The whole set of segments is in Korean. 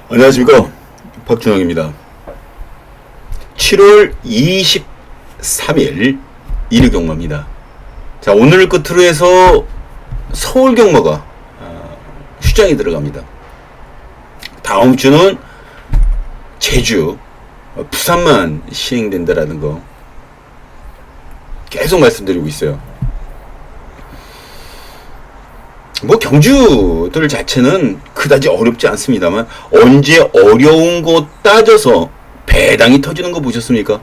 안녕하십니까, 박준영입니다. 7월 23일 일요경마입니다. 자, 오늘을 끝으로 해서 서울경마가 휴장이 들어갑니다. 다음 주는 제주, 부산만 시행된다라는 거 계속 말씀드리고 있어요. 뭐 경주들 자체는 그다지 어렵지 않습니다만 언제 어려운 거 따져서 배당이 터지는 거 보셨습니까?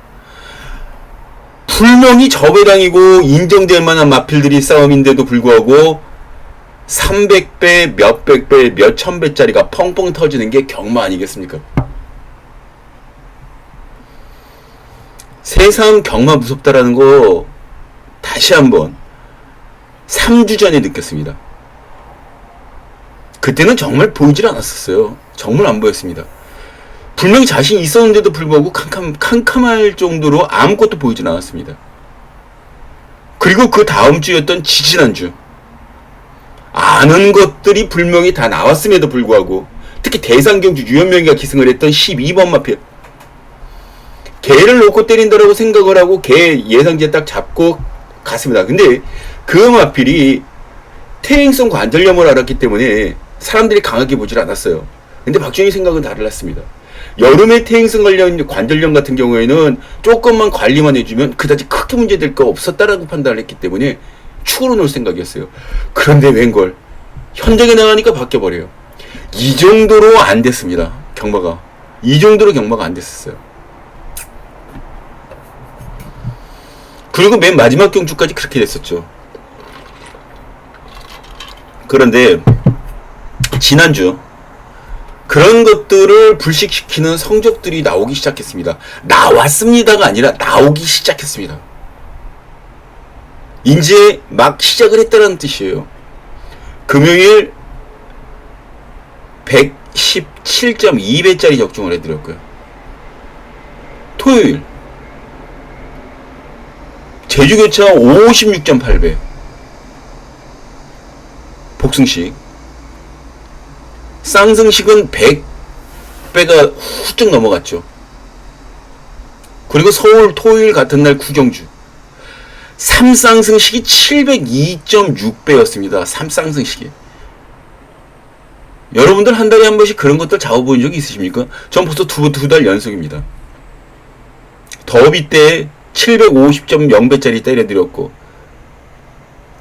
분명히 저배당이고 인정될 만한 마필들이 싸움인데도 불구하고 300배, 몇백 배, 몇천 배짜리가 펑펑 터지는 게 경마 아니겠습니까? 세상 경마 무섭다라는 거 다시 한번 3주 전에 느꼈습니다. 그때는 정말 보이질 않았었어요. 정말 안 보였습니다. 분명히 자신이 있었는데도 불구하고 캄캄할 정도로 아무것도 보이진 않았습니다. 그리고 그 다음 주였던 지지난주 아는 것들이 분명히 다 나왔음에도 불구하고 특히 대상경주 유연명이가 기승을 했던 12번 마필 개를 놓고 때린다라고 생각을 하고 개 예상지에 딱 잡고 갔습니다. 근데 그 마필이 퇴행성 관절염을 앓았기 때문에 사람들이 강하게 보질 않았어요. 근데 박준희 생각은 달랐습니다. 여름에 퇴행성 관절염 같은 경우에는 조금만 관리만 해주면 그다지 크게 문제될 거 없었다라고 판단을 했기 때문에 축으로 놓을 생각이었어요. 그런데 웬걸 현장에 나가니까 바뀌어버려요. 이 정도로 안 됐습니다. 경마가. 이 정도로 경마가 안 됐었어요. 그리고 맨 마지막 경주까지 그렇게 됐었죠. 그런데 지난주 그런 것들을 불식시키는 성적들이 나오기 시작했습니다. 나왔습니다가 아니라 나오기 시작했습니다. 이제 막 시작을 했다는 뜻이에요. 금요일 117.2배짜리 적중을 해드렸고요. 토요일 제주교차 56.8배 복승식 쌍승식은 100배가 훌쩍 넘어갔죠. 그리고 서울 토요일 같은 날 구경주 3쌍승식이 702.6배였습니다. 3쌍승식이. 여러분들 한 달에 한 번씩 그런 것들 잡아본 적이 있으십니까? 전 벌써 두 달 연속입니다. 더비 때 750.0배짜리 때려드렸고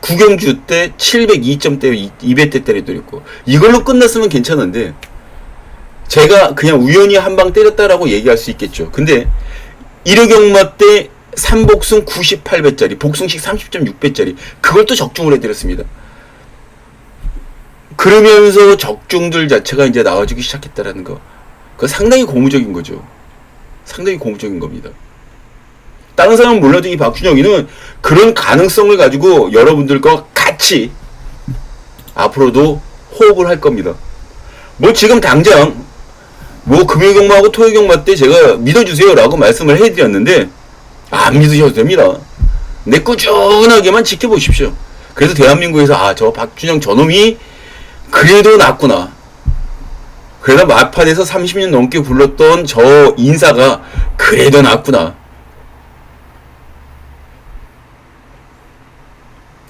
구경주 때 702.2배 때려드렸고 이걸로 끝났으면 괜찮은데 제가 그냥 우연히 한 방 때렸다라고 얘기할 수 있겠죠. 근데 1회 경마 때 3복승 98배짜리 복승식 30.6배짜리 그걸 또 적중을 해드렸습니다. 그러면서 적중들 자체가 이제 나와주기 시작했다라는 거 그거 상당히 고무적인 거죠. 상당히 고무적인 겁니다. 다른 사람은 몰라도 이 박준영이는 그런 가능성을 가지고 여러분들과 같이 앞으로도 호흡을 할 겁니다. 뭐 지금 당장 뭐 금요경마하고 토요경마 때 제가 믿어주세요 라고 말씀을 해드렸는데 안 믿으셔도 됩니다. 내 꾸준하게만 지켜보십시오. 그래서 대한민국에서 저 박준영 저놈이 그래도 낫구나. 그래서 마판에서 30년 넘게 불렀던 저 인사가 그래도 낫구나.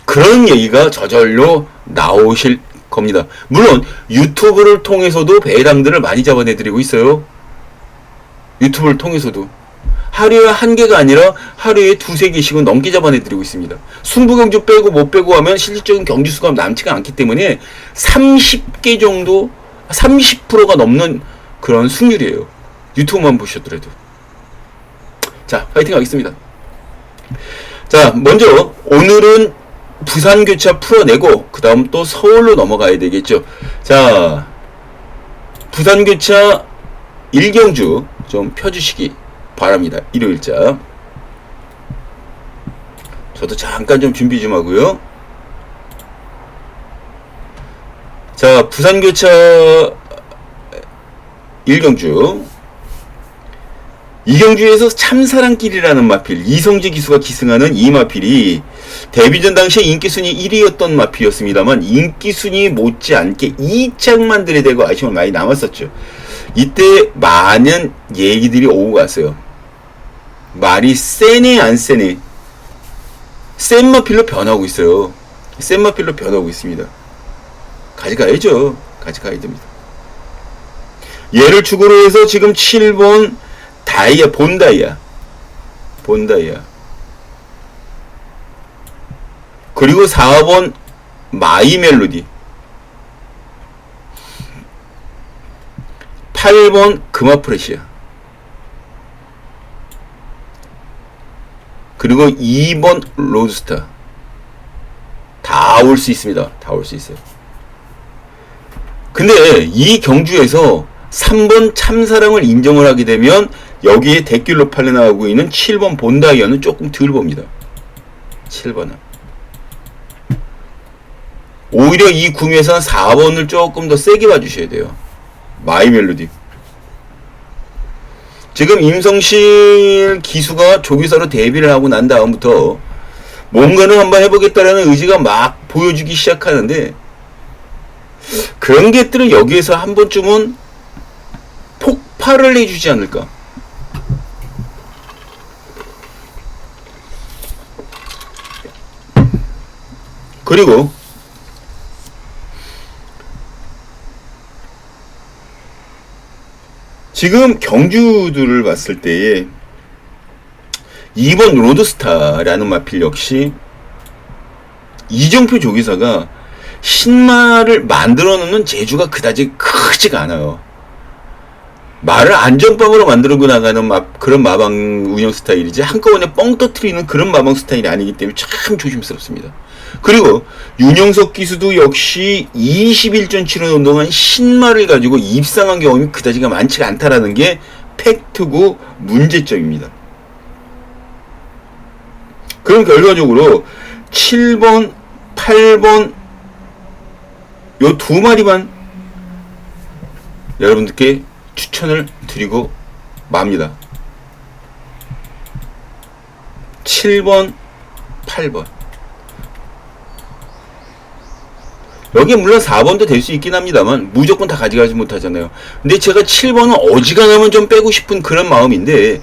그런 얘기가 저절로 나오실 겁니다. 물론 유튜브를 통해서도 배당들을 많이 잡아내드리고 있어요. 유튜브를 통해서도 하루에 한 개가 아니라 하루에 두세 개씩은 넘게 잡아내드리고 있습니다. 승부경주 빼고 못 빼고 하면 실질적인 경주수가 남지가 않기 때문에 30개 정도 30%가 넘는 그런 승률이에요. 유튜브만 보셨더라도. 자, 파이팅 하겠습니다. 자, 먼저 오늘은 부산교차 풀어내고 그 다음 또 서울로 넘어가야 되겠죠. 자, 부산교차 1경주 좀 펴주시기 바랍니다. 일요일자. 저도 잠깐 좀 준비 좀 하고요. 자, 부산교차 1경주 이경주에서 참사랑길이라는 마필 이성재 기수가 기승하는 이 마필이 데뷔전 당시에 인기순위 1위였던 마필이었습니다만 인기순위 못지않게 2착만 들이대고 아쉬움을 많이 남았었죠. 이때 많은 얘기들이 오고 갔어요. 말이 세네 안 세네. 센 마필로 변하고 있어요. 센 마필로 변하고 있습니다. 가져가야죠. 가져가야 됩니다. 얘를 축으로 해서 지금 7번 다이아, 본다이아. 그리고 4번 마이 멜로디. 8번 금화프레시아. 그리고 2번 로드스타. 다 올 수 있습니다. 다 올 수 있어요. 근데 이 경주에서 3번 참사랑을 인정을 하게 되면 여기에 대길로 팔려나가고 있는 7번 본다이아는 조금 덜 봅니다. 7번은. 오히려 이 구매에서는 4번을 조금 더 세게 봐주셔야 돼요. 마이 멜로디. 지금 임성실 기수가 조교사로 데뷔를 하고 난 다음부터 뭔가는 한번 해보겠다라는 의지가 막 보여주기 시작하는데 그런 것들은 여기에서 한 번쯤은 폭발을 해주지 않을까. 그리고 지금 경주들을 봤을 때에 2번 로드스타라는 마필 역시 이정표 조기사가 신말을 만들어 놓는 재주가 그다지 크지가 않아요. 말을 안전빵으로 만들고 나가는 그런 마방 운영 스타일이지 한꺼번에 뻥 터트리는 그런 마방 스타일이 아니기 때문에 참 조심스럽습니다. 그리고 윤영석 기수도 역시 21전 치르는 동안 신말을 가지고 입상한 경험이 그다지가 많지가 않다라는 게 팩트고 문제점입니다. 그럼 결과적으로 7번, 8번 요 두 마리만 여러분들께 추천을 드리고 맙니다. 7번, 8번. 여기 물론 4번도 될 수 있긴 합니다만 무조건 다 가져가지 못하잖아요. 근데 제가 7번은 어지간하면 좀 빼고 싶은 그런 마음인데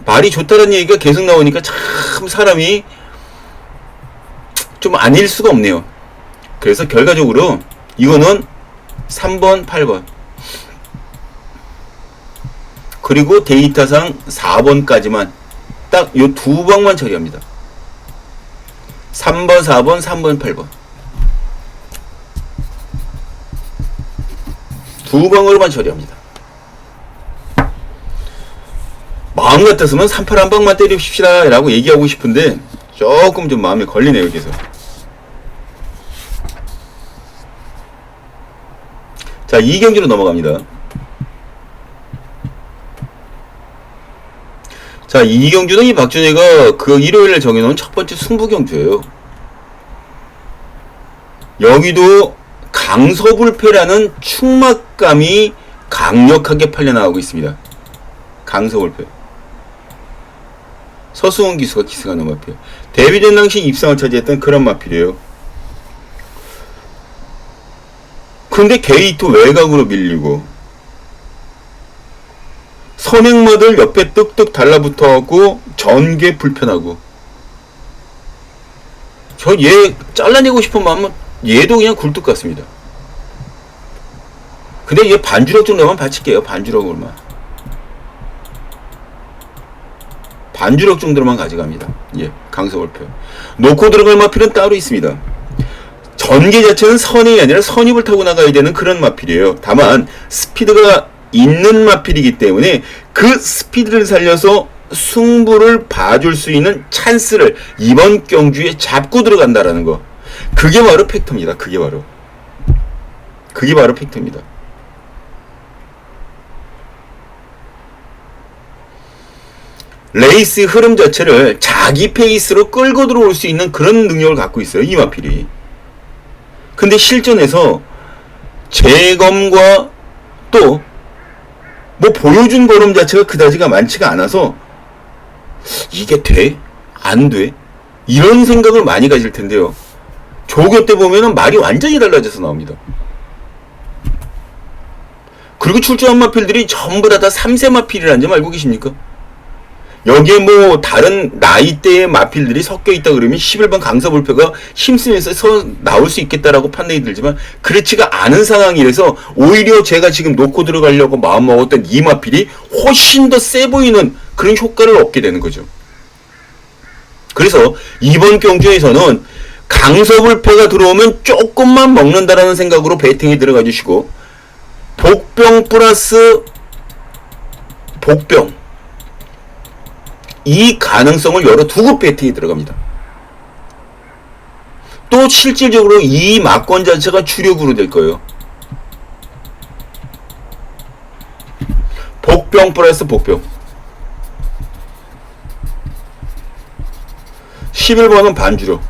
말이 좋다는 얘기가 계속 나오니까 참 사람이 좀 아닐 수가 없네요. 그래서 결과적으로 이거는 3번, 8번 그리고 데이터상 4번까지만 딱 요 두 방만 처리합니다. 3번, 4번, 3번, 8번 두 방으로만 처리합니다. 마음 같았으면 38 한 방만 때려봅시다 라고 얘기하고 싶은데 조금 좀 마음에 걸리네요. 여기서 자, 이 경기로 넘어갑니다. 자, 이 경주는 이 박준혜가 그 일요일에 정해놓은 첫 번째 승부 경주예요. 여기도 강서불패라는 충막감이 강력하게 팔려나가고 있습니다. 강서불패. 서수원 기수가 기승하는 마필. 데뷔전 당시 입상을 차지했던 그런 마필이에요. 근데 게이트 외곽으로 밀리고 선행마들 옆에 뚝뚝 달라붙어갖고 전개 불편하고 저 얘 잘라내고 싶은 마음은 얘도 그냥 굴뚝 같습니다. 근데 얘 반주력 정도만 바칠게요. 반주력으로만. 반주력 정도로만 가져갑니다. 예, 강서골표. 놓고 들어갈 마필은 따로 있습니다. 전개 자체는 선행이 아니라 선입을 타고 나가야 되는 그런 마필이에요. 다만 스피드가 있는 마필이기 때문에 그 스피드를 살려서 승부를 봐줄 수 있는 찬스를 이번 경주에 잡고 들어간다라는 거. 그게 바로 팩터입니다. 그게 바로 팩터입니다. 레이스 흐름 자체를 자기 페이스로 끌고 들어올 수 있는 그런 능력을 갖고 있어요. 이 마필이. 근데 실전에서 재검과 또 뭐 보여준 걸음 자체가 그다지가 많지가 않아서 이게 돼? 안 돼? 이런 생각을 많이 가질 텐데요. 조교 때 보면은 말이 완전히 달라져서 나옵니다. 그리고 출조한 마필들이 전부 다 3세 마필이라는 점 알고 계십니까? 여기에 뭐 다른 나이대의 마필들이 섞여 있다 그러면 11번 강서불패가 힘쓰면서 나올 수 있겠다라고 판단이 들지만 그렇지가 않은 상황이라서 오히려 제가 지금 놓고 들어가려고 마음먹었던 이 마필이 훨씬 더 세 보이는 그런 효과를 얻게 되는 거죠. 그래서 이번 경주에서는 강서불패가 들어오면 조금만 먹는다라는 생각으로 배팅에 들어가 주시고 복병 플러스 복병 이 가능성을 열어두고 배팅이 들어갑니다. 또 실질적으로 이 막권 자체가 주력으로 될 거예요. 복병 플러스 복병 11번은 반주력.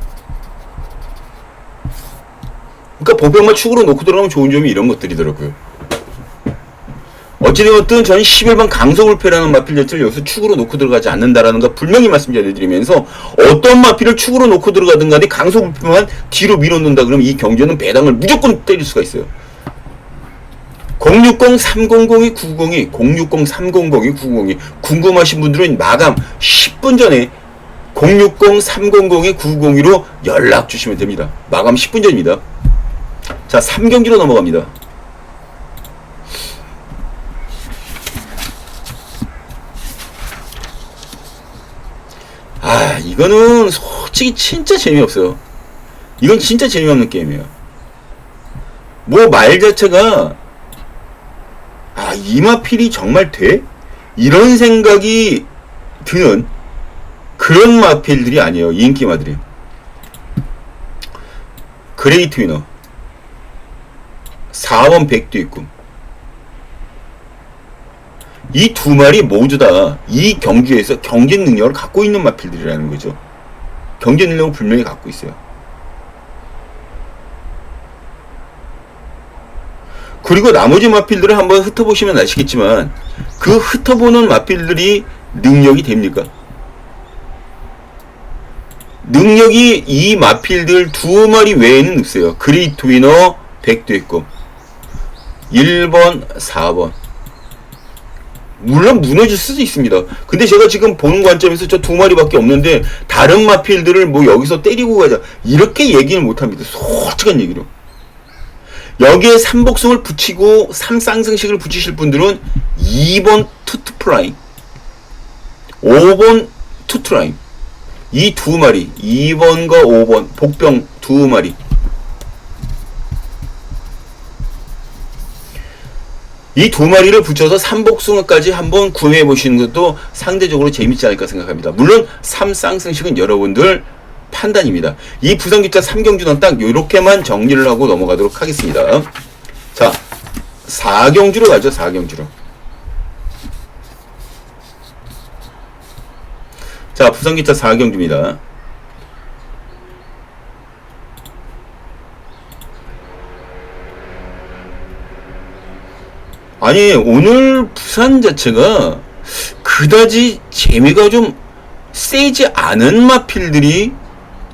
그러니까 복병만 축으로 놓고 들어가면 좋은 점이 이런 것들이더라고요. 어찌되었든 저는 11번 강서불패라는 마필 자체를 여기서 축으로 놓고 들어가지 않는다라는 거 분명히 말씀 전해드리면서 어떤 마필을 축으로 놓고 들어가든 간에 강서불패만 뒤로 밀어놓는다 그러면 이 경주는 배당을 무조건 때릴 수가 있어요. 060-300-902 060-300-902 궁금하신 분들은 마감 10분 전에 060-300-902로 연락 주시면 됩니다. 마감 10분 전입니다. 자, 3경기로 넘어갑니다. 이거는 솔직히 진짜 재미없어요. 이건 진짜 재미없는 게임이에요. 뭐 말 자체가 이 마필이 정말 돼? 이런 생각이 드는 그런 마필들이 아니에요. 이 인기마들이. 그레이트 위너 4번 백도 있고 이 두 마리 모두 다 이 경주에서 경쟁 능력을 갖고 있는 마필들이라는 거죠. 경쟁 능력을 분명히 갖고 있어요. 그리고 나머지 마필들을 한번 흩어보시면 아시겠지만 그 흩어보는 마필들이 능력이 됩니까? 능력이 이 마필들 두 마리 외에는 없어요. 그레이트 위너 백도 있고 1번, 4번 물론 무너질 수도 있습니다. 근데 제가 지금 보는 관점에서 저 두 마리밖에 없는데 다른 마필들을 뭐 여기서 때리고 가자 이렇게 얘기는 못합니다. 솔직한 얘기로. 여기에 3복승을 붙이고 3쌍승식을 붙이실 분들은 2번 투투프라임 5번 투트라임 이 두 마리 2번과 5번 복병 두 마리 이 두 마리를 붙여서 3복숭아까지 한번 구매해 보시는 것도 상대적으로 재밌지 않을까 생각합니다. 물론 3쌍승식은 여러분들 판단입니다. 이 부산기차 3경주는 딱 요렇게만 정리를 하고 넘어가도록 하겠습니다. 자, 4경주로 가죠. 4경주로. 자, 부산기차 4경주입니다. 아니 오늘 부산 자체가 그다지 재미가 좀 세지 않은 마필들이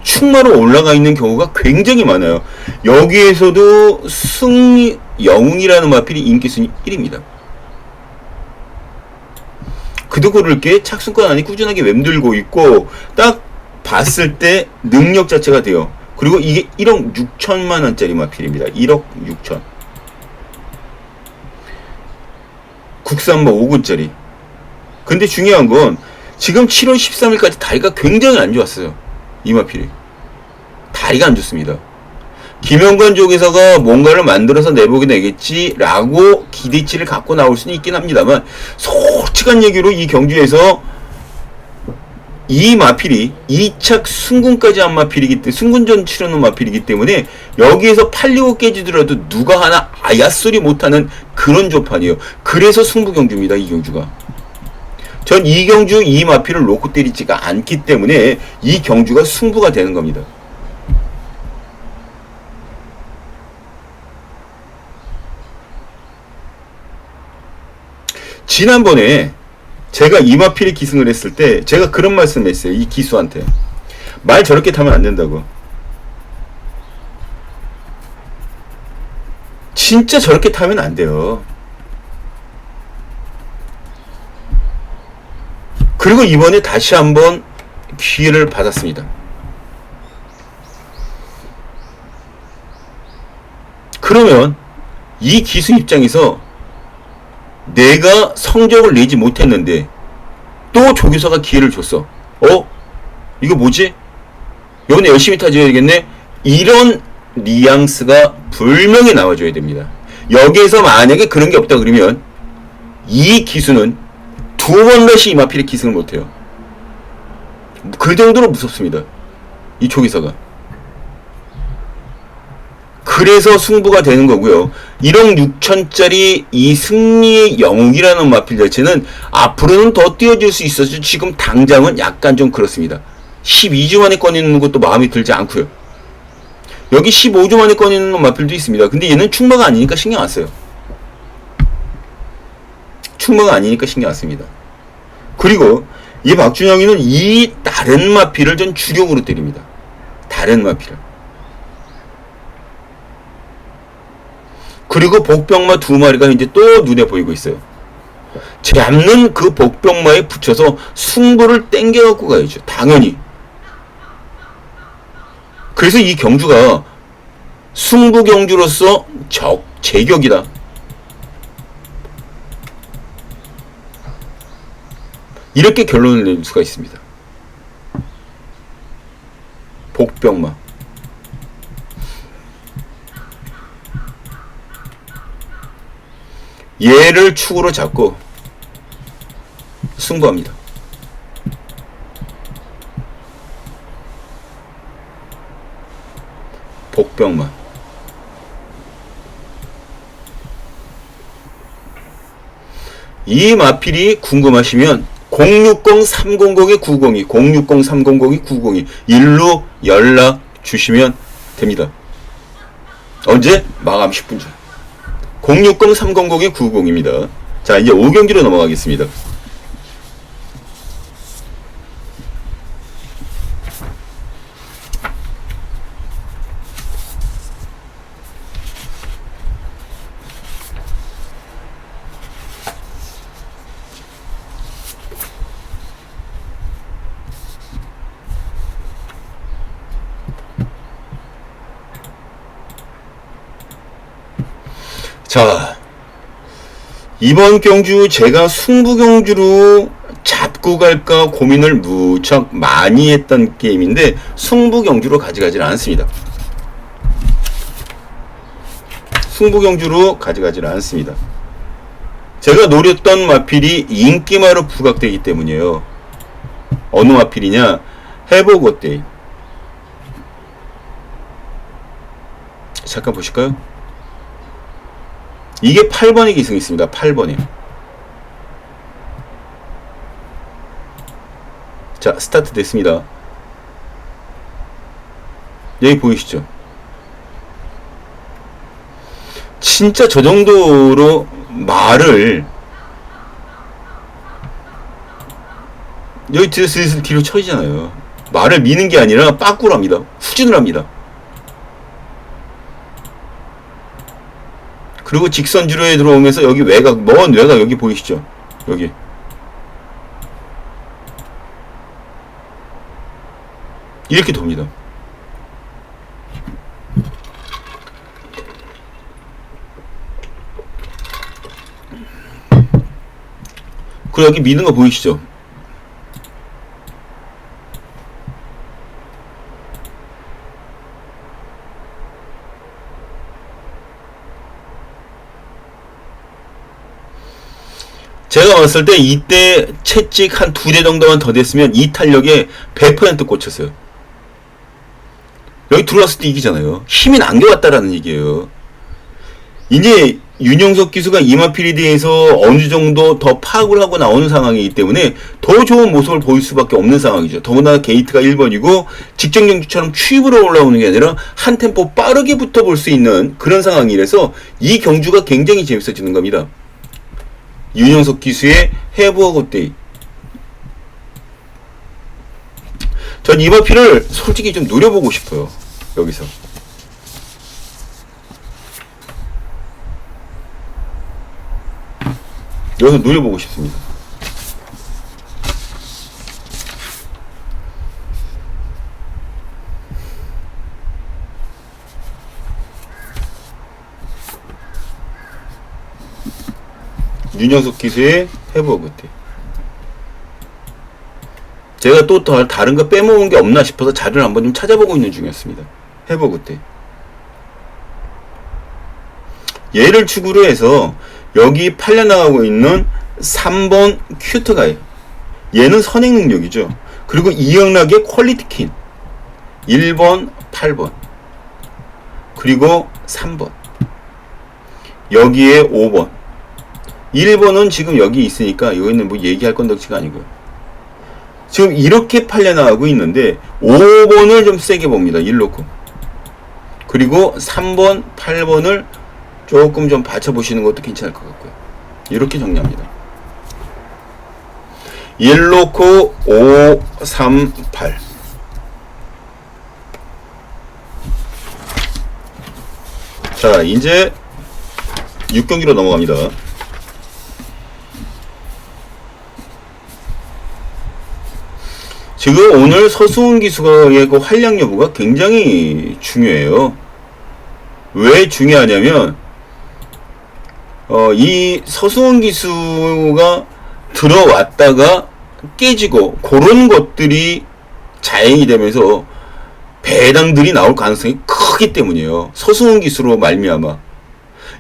충마로 올라가 있는 경우가 굉장히 많아요. 여기에서도 승리 영웅이라는 마필이 인기순위 1위입니다. 그도 그럴 게 착순권 안에 꾸준하게 맴돌고 있고 딱 봤을 때 능력 자체가 돼요. 그리고 이게 1억 6천만 원짜리 마필입니다. 1억 6천. 국산마 5군짜리. 근데 중요한 건 지금 7월 13일까지 다리가 굉장히 안 좋았어요. 이 마필이. 다리가 안 좋습니다. 김영관 쪽에서가 뭔가를 만들어서 내보게 되겠지라고 기대치를 갖고 나올 수는 있긴 합니다만 솔직한 얘기로 이 경주에서 이 마필이 2착 순군까지 한 마필이기 때문에 순군전 치르는 마필이기 때문에 여기에서 팔리고 깨지더라도 누가 하나 아야소리 못하는 그런 조판이에요. 그래서 승부경주입니다. 이 경주가. 전 이 경주 이 마필을 놓고 때리지가 않기 때문에 이 경주가 승부가 되는 겁니다. 지난번에 제가 이마필이 기승을 했을 때 제가 그런 말씀을 했어요. 이 기수한테 말 저렇게 타면 안 된다고. 진짜 저렇게 타면 안 돼요. 그리고 이번에 다시 한번 기회를 받았습니다. 그러면 이 기수 입장에서 내가 성적을 내지 못했는데 또 조교사가 기회를 줬어. 이거 뭐지? 이번에 열심히 타줘야 되겠네? 이런 뉘앙스가 분명히 나와줘야 됩니다. 여기에서 만약에 그런 게 없다 그러면 이 기수는 두 번 다시 이마필에 기승을 못해요. 그 정도로 무섭습니다. 이 조교사가. 그래서 승부가 되는 거고요. 1억 6천짜리 이 승리의 영웅이라는 마필 자체는 앞으로는 더 뛰어질 수 있어서 지금 당장은 약간 좀 그렇습니다. 12주 만에 꺼내는 것도 마음에 들지 않고요. 여기 15주 만에 꺼내는 마필도 있습니다. 근데 얘는 충마가 아니니까 신경 안 써요. 충마가 아니니까 신경 안 씁니다. 그리고 이 박준영이는 이 다른 마필을 전 주력으로 때립니다. 다른 마필을. 그리고 복병마 두 마리가 이제 또 눈에 보이고 있어요. 잡는 그 복병마에 붙여서 승부를 땡겨갖고 가야죠. 당연히. 그래서 이 경주가 승부 경주로서 제격이다. 이렇게 결론을 낼 수가 있습니다. 복병마. 얘를 축으로 잡고 승부합니다. 복병마. 이 마필이 궁금하시면 060-300-902 060-300-902 일로 연락 주시면 됩니다. 언제? 마감 10분 전. 060-300-902입니다. 자, 이제 5경기로 넘어가겠습니다. 자, 이번 경주 제가 승부 경주로 잡고 갈까 고민을 무척 많이 했던 게임인데 승부 경주로 가져가질 않습니다. 승부 경주로 가져가질 않습니다. 제가 노렸던 마필이 인기마로 부각되기 때문이에요. 어느 마필이냐? 해보고데이. 잠깐 보실까요? 이게 8번에 기승이 있습니다. 8번에. 자, 스타트 됐습니다. 여기 보이시죠? 진짜 저 정도로 말을 여기 슬슬 뒤로 쳐지잖아요. 말을 미는 게 아니라 빠꾸를 합니다. 후진을 합니다. 그리고 직선주로에 들어오면서 여기 외곽, 먼 외곽 여기 보이시죠? 여기. 이렇게 돕니다. 그리고 여기 미는 거 보이시죠? 제가 봤을 때 이때 채찍 한 2대 정도만 더 됐으면 이 탄력에 100% 꽂혔어요. 여기 들어왔을 때 이기잖아요. 힘이 남겨왔다라는 얘기예요. 이제 윤영석 기수가 이마필에 대해서 어느 정도 더 파악을 하고 나오는 상황이기 때문에 더 좋은 모습을 보일 수밖에 없는 상황이죠. 더구나 게이트가 1번이고 직전 경주처럼 추입으로 올라오는 게 아니라 한 템포 빠르게 붙어볼 수 있는 그런 상황이라서 이 경주가 굉장히 재밌어지는 겁니다. 윤영석 기수의 해부하고데이. 전 이마필을 솔직히 좀 노려보고 싶어요. 여기서. 여기서 노려보고 싶습니다. 윤영석 기수의 해버그때. 제가 또 다른 거 빼먹은 게 없나 싶어서 자료를 한번 좀 찾아보고 있는 중이었습니다. 해버그때. 얘를 축으로 해서 여기 팔려나가고 있는 3번 큐트가예요. 얘는 선행 능력이죠. 그리고 이영락의 퀄리티 킨 1번, 8번 그리고 3번 여기에 5번 1번은 지금 여기 있으니까 이거는 뭐 얘기할 건덕지가 아니고요. 지금 이렇게 팔려나가고 있는데 5번을 좀 세게 봅니다. 1놓고 그리고 3번, 8번을 조금 좀 받쳐보시는 것도 괜찮을 것 같고요. 이렇게 정리합니다. 1놓고 5, 3, 8 자, 이제 6경기로 넘어갑니다. 지금 오늘 서수훈 기수의 그 활약 여부가 굉장히 중요해요. 왜 중요하냐면 이 서수훈 기수가 들어왔다가 깨지고 그런 것들이 자행이 되면서 배당들이 나올 가능성이 크기 때문이에요. 서수훈 기수로 말미암아.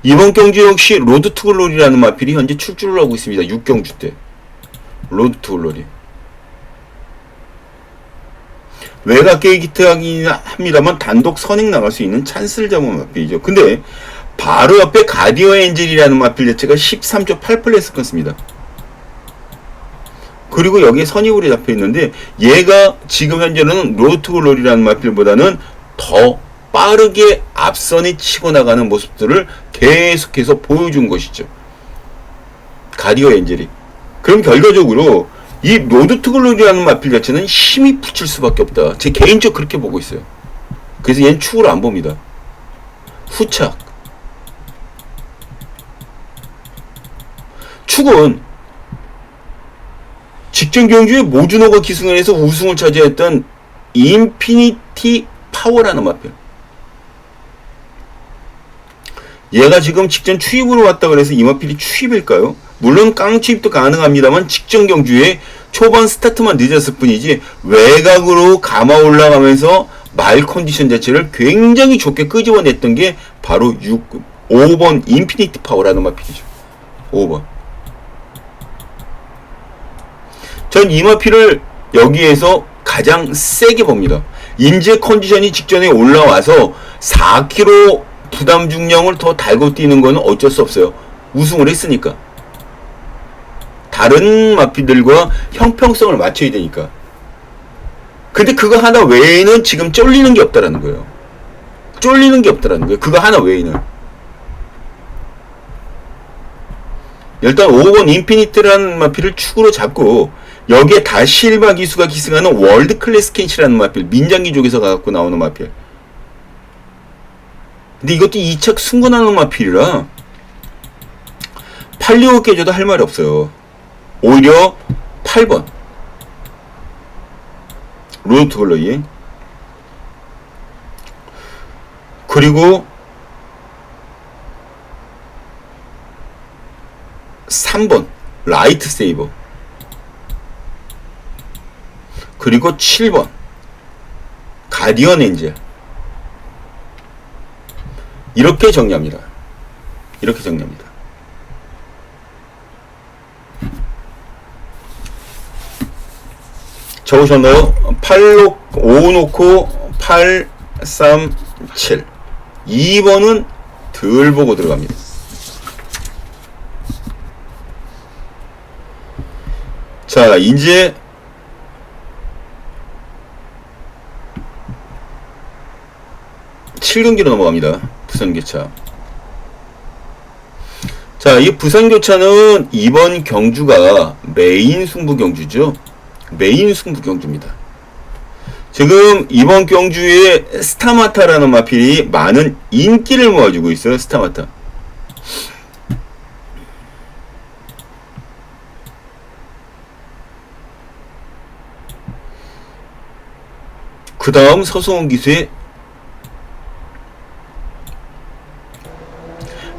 이번 경주 역시 로드 투 글로리라는 마필이 현재 출주를 하고 있습니다. 6경주 때. 로드 투 글로리. 외곽 게이트하긴 합니다만 단독 선행 나갈 수 있는 찬스를 잡은 마필이죠. 근데 바로 옆에 가디어 엔젤이라는 마필 자체가 13조 8플레스 끊습니다. 그리고 여기에 선입으로 잡혀 있는데 얘가 지금 현재는 로드 투 글로리라는 마필보다는 더 빠르게 앞선에 치고 나가는 모습들을 계속해서 보여준 것이죠. 가디어 엔젤이. 그럼 결과적으로 이 로드 투 글로리라는 마필 자체는 힘이 붙일 수밖에 없다. 제 개인적으로 그렇게 보고 있어요. 그래서 얘는 축으로 안 봅니다. 후착. 축은 직전 경주에 모준호가 기승을 해서 우승을 차지했던 인피니티 파워라는 마필. 얘가 지금 직전 추입으로 왔다 그래서 이 마필이 추입일까요? 물론 깡 추입도 가능합니다만 직전 경주에 초반 스타트만 늦었을 뿐이지 외곽으로 감아 올라가면서 말 컨디션 자체를 굉장히 좋게 끄집어냈던 게 바로 5번 인피니티 파워라는 마필이죠. 5번. 전 이 마필을 여기에서 가장 세게 봅니다. 인제 컨디션이 직전에 올라와서 4kg 부담 중량을 더 달고 뛰는 거는 어쩔 수 없어요. 우승을 했으니까. 다른 마필들과 형평성을 맞춰야 되니까. 근데 그거 하나 외에는 지금 쫄리는 게 없다라는 거예요. 쫄리는 게 없다라는 거예요. 그거 하나 외에는. 일단 5번 인피니트라는 마필을 축으로 잡고 여기에 다실바 기수가 기승하는 월드 클래스 켄시라는 마필, 민장기족에서 갖고 나오는 마필. 근데 이것도 2착 승권하는 마필이라 팔리오 깨져도 할 말이 없어요. 오히려 8번 로드 투 글로리 그리고 3번 라이트 세이버 그리고 7번 가디언 엔젤. 이렇게 정리합니다. 이렇게 정리합니다. 적으셨나요? 5 놓고 8, 3, 7. 2번은 덜 보고 들어갑니다. 자, 이제 칠경기로 넘어갑니다. 부산교차. 자, 이 부산교차는 이번 경주가 메인 승부 경주죠. 메인 승부 경주입니다. 지금 이번 경주에 스타마타라는 마필이 많은 인기를 모아주고 있어요. 스타마타. 그 다음 서수원 기수의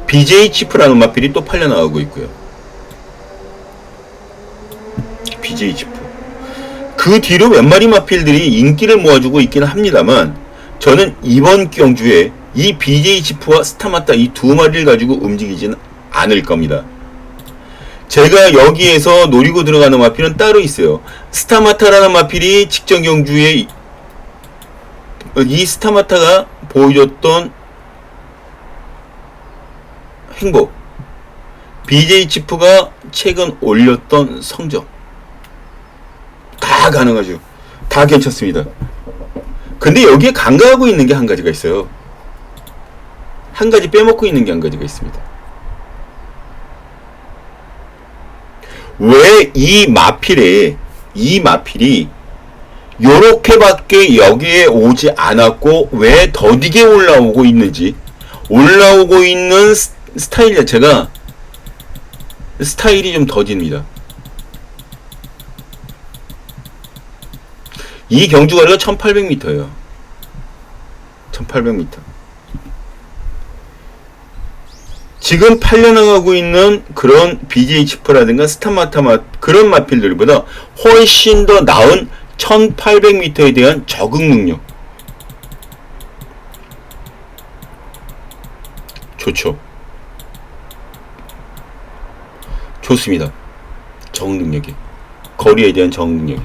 BJ 치프라는 마필이 또 팔려 나오고 있고요. BJ 치프. 그 뒤로 몇 마리 마필들이 인기를 모아주고 있기는 합니다만, 저는 이번 경주에 이 BJ 치프와 스타마타 이 두 마리를 가지고 움직이지는 않을 겁니다. 제가 여기에서 노리고 들어가는 마필은 따로 있어요. 스타마타라는 마필이 직전 경주에 이 스타마타가 보여줬던 행보, BJ 치프가 최근 올렸던 성적, 다 가능하죠. 다 괜찮습니다. 근데 여기에 간과하고 있는 게 한 가지가 있어요. 한 가지 빼먹고 있는 게 한 가지가 있습니다. 왜 이 마필이 요렇게밖에 여기에 오지 않았고 왜 더디게 올라오고 있는지, 올라오고 있는 스타일 자체가 스타일이 좀 더딥니다. 이 경주거리가 1800m예요. 1800m. 지금 팔려나가고 있는 그런 BJ 치프라든가 스타마타 그런 마필들보다 훨씬 더 나은 1800m에 대한 적응 능력. 좋죠. 좋습니다. 적응 능력이. 거리에 대한 적응 능력이.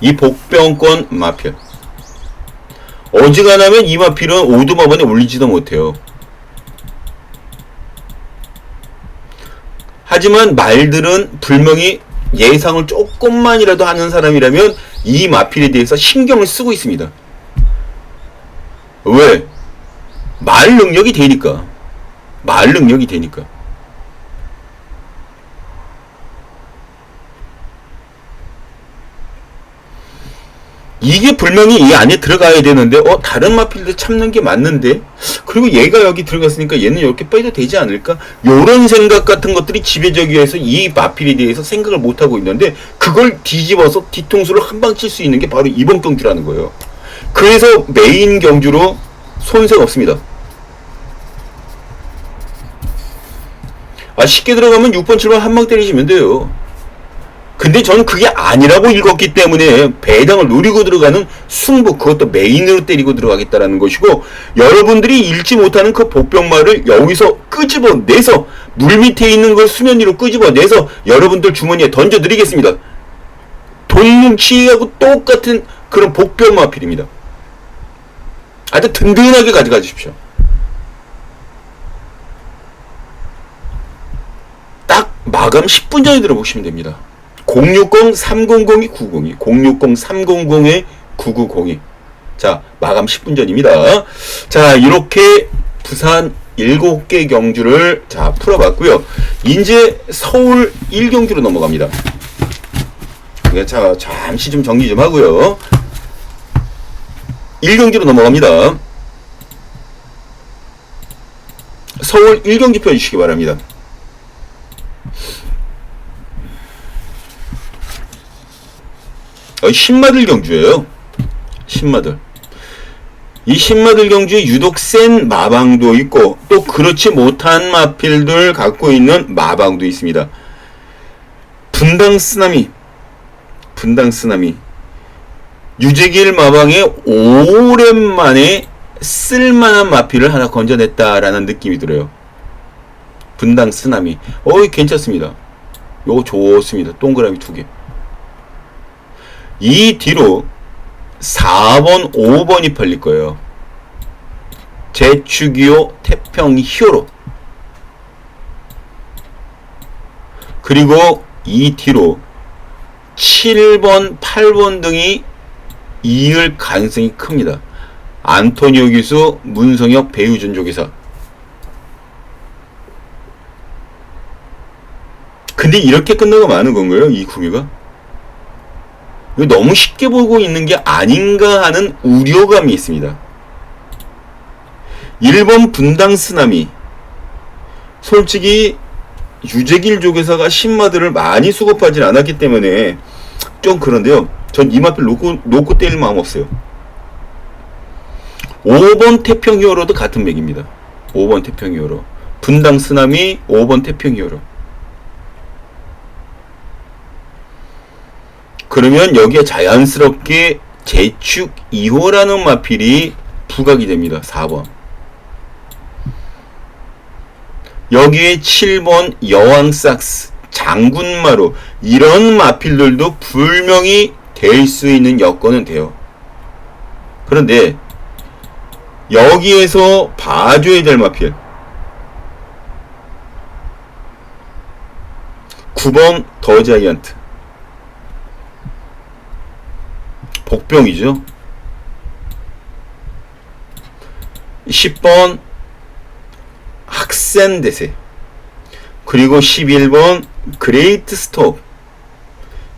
이 복병권 마필. 어지간하면 이 마필은 오두마번에 올리지도 못해요. 하지만 말들은 분명히 예상을 조금만이라도 하는 사람이라면 이 마필에 대해서 신경을 쓰고 있습니다. 왜? 말 능력이 되니까. 말 능력이 되니까. 이게 분명히 이 안에 들어가야 되는데 다른 마필들 참는 게 맞는데, 그리고 얘가 여기 들어갔으니까 얘는 이렇게 빼도 되지 않을까, 요런 생각 같은 것들이 지배적이어서 이 마필에 대해서 생각을 못하고 있는데, 그걸 뒤집어서 뒤통수를 한 방 칠 수 있는 게 바로 이번 경주라는 거예요. 그래서 메인 경주로 손색 없습니다. 쉽게 들어가면 6번 7번 한 방 때리시면 돼요. 근데 저는 그게 아니라고 읽었기 때문에 배당을 노리고 들어가는 승부, 그것도 메인으로 때리고 들어가겠다라는 것이고, 여러분들이 읽지 못하는 그 복병말을 여기서 끄집어내서 물 밑에 있는 걸 수면 위로 끄집어내서 여러분들 주머니에 던져드리겠습니다. 돈 뭉치하고 똑같은 그런 복병마필입니다. 아주 든든하게 가져가 주십시오. 딱 마감 10분 전에 들어보시면 됩니다. 060-300-902, 060-300-990이. 자, 마감 10분 전입니다. 자, 이렇게 부산 7개 경주를 자 풀어봤고요. 이제 서울 1경주로 넘어갑니다. 자, 잠시 좀 정리 좀 하고요. 1경주로 넘어갑니다. 서울 1경주 펴주시기 바랍니다. 신마들 경주예요. 신마들. 이 신마들 경주에 유독 센 마방도 있고 또 그렇지 못한 마필들 갖고 있는 마방도 있습니다. 분당 쓰나미. 유재길 마방에 오랜만에 쓸만한 마필을 하나 건져냈다라는 느낌이 들어요. 분당 쓰나미. 괜찮습니다. 요거 좋습니다. 동그라미 2개. 이 뒤로 4번, 5번이 팔릴 거예요. 제추기호, 태평, 히어로. 그리고 이 뒤로 7번, 8번 등이 이을 가능성이 큽니다. 안토니오 기수, 문성혁, 배우준 조기사. 근데 이렇게 끝나고 마는 건가요? 이 구미가? 너무 쉽게 보고 있는 게 아닌가 하는 우려감이 있습니다. 1번 분당 쓰나미. 솔직히 유재길 조교사가 신마들을 많이 수급하지 않았기 때문에 좀 그런데요. 전 이 마필 놓고 때릴 마음 없어요. 5번 태평 히어로도 같은 맥입니다. 5번 태평 히어로. 분당 쓰나미, 5번 태평 히어로. 그러면 여기에 자연스럽게 제축 2호라는 마필이 부각이 됩니다. 4번. 여기에 7번 여왕 삭스, 장군마루, 이런 마필들도 불명이 될 수 있는 여건은 돼요. 그런데 여기에서 봐줘야 될 마필 9번 더 자이언트, 복병이죠. 10번 학센대세, 그리고 11번 그레이트 스톱.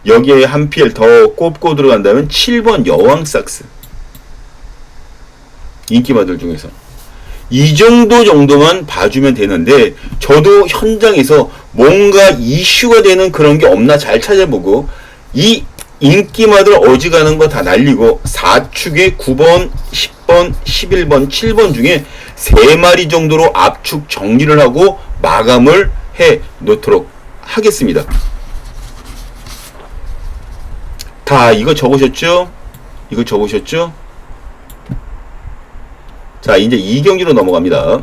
여기에 한 필 더 꼽고 들어간다면 7번 여왕 삭스. 인기마들 중에서 이 정도만 봐주면 되는데, 저도 현장에서 뭔가 이슈가 되는 그런 게 없나 잘 찾아보고, 이 인기마들 어지간한 거 다 날리고 4축에 9번, 10번, 11번, 7번 중에 3마리 정도로 압축 정리를 하고 마감을 해 놓도록 하겠습니다. 다 이거 적으셨죠? 이거 적으셨죠? 자, 이제 2경기로 넘어갑니다.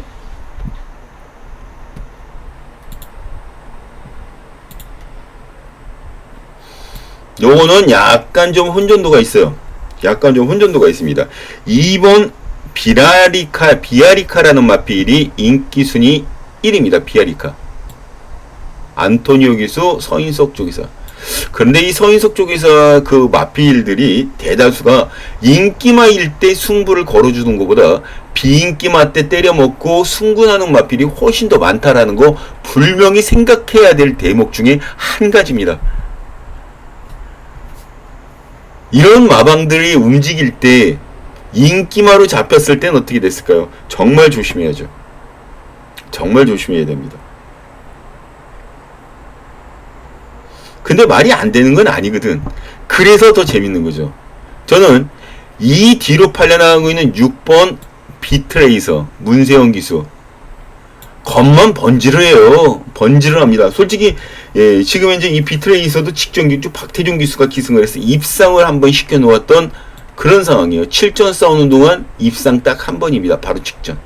요거는 약간 좀 혼전도가 있어요. 약간 좀 혼전도가 있습니다. 2번 비아리카라는 마필이 인기순위 1위입니다. 비아리카. 안토니오 기수, 서인석 쪽에서. 그런데 이 서인석 쪽에서 그 마필들이 대다수가 인기마일 때 승부를 걸어주는 것보다 비인기마 때 때려먹고 승군하는 마필이 훨씬 더 많다라는 거 분명히 생각해야 될 대목 중에 한 가지입니다. 이런 마방들이 움직일 때 인기마로 잡혔을 땐 어떻게 됐을까요? 정말 조심해야죠. 정말 조심해야 됩니다. 근데 말이 안 되는 건 아니거든. 그래서 더 재밌는 거죠. 저는 이 뒤로 팔려나가고 있는 6번 비트레이서, 문세영 기수. 겉만 번지를 해요. 번지를 합니다. 솔직히, 예, 지금 현재 이 비트레이서도 직전 기수 박태준 기수가 기승을 해서 입상을 한번 시켜놓았던 그런 상황이에요. 7전 싸우는 동안 입상 딱 한 번입니다. 바로 직전.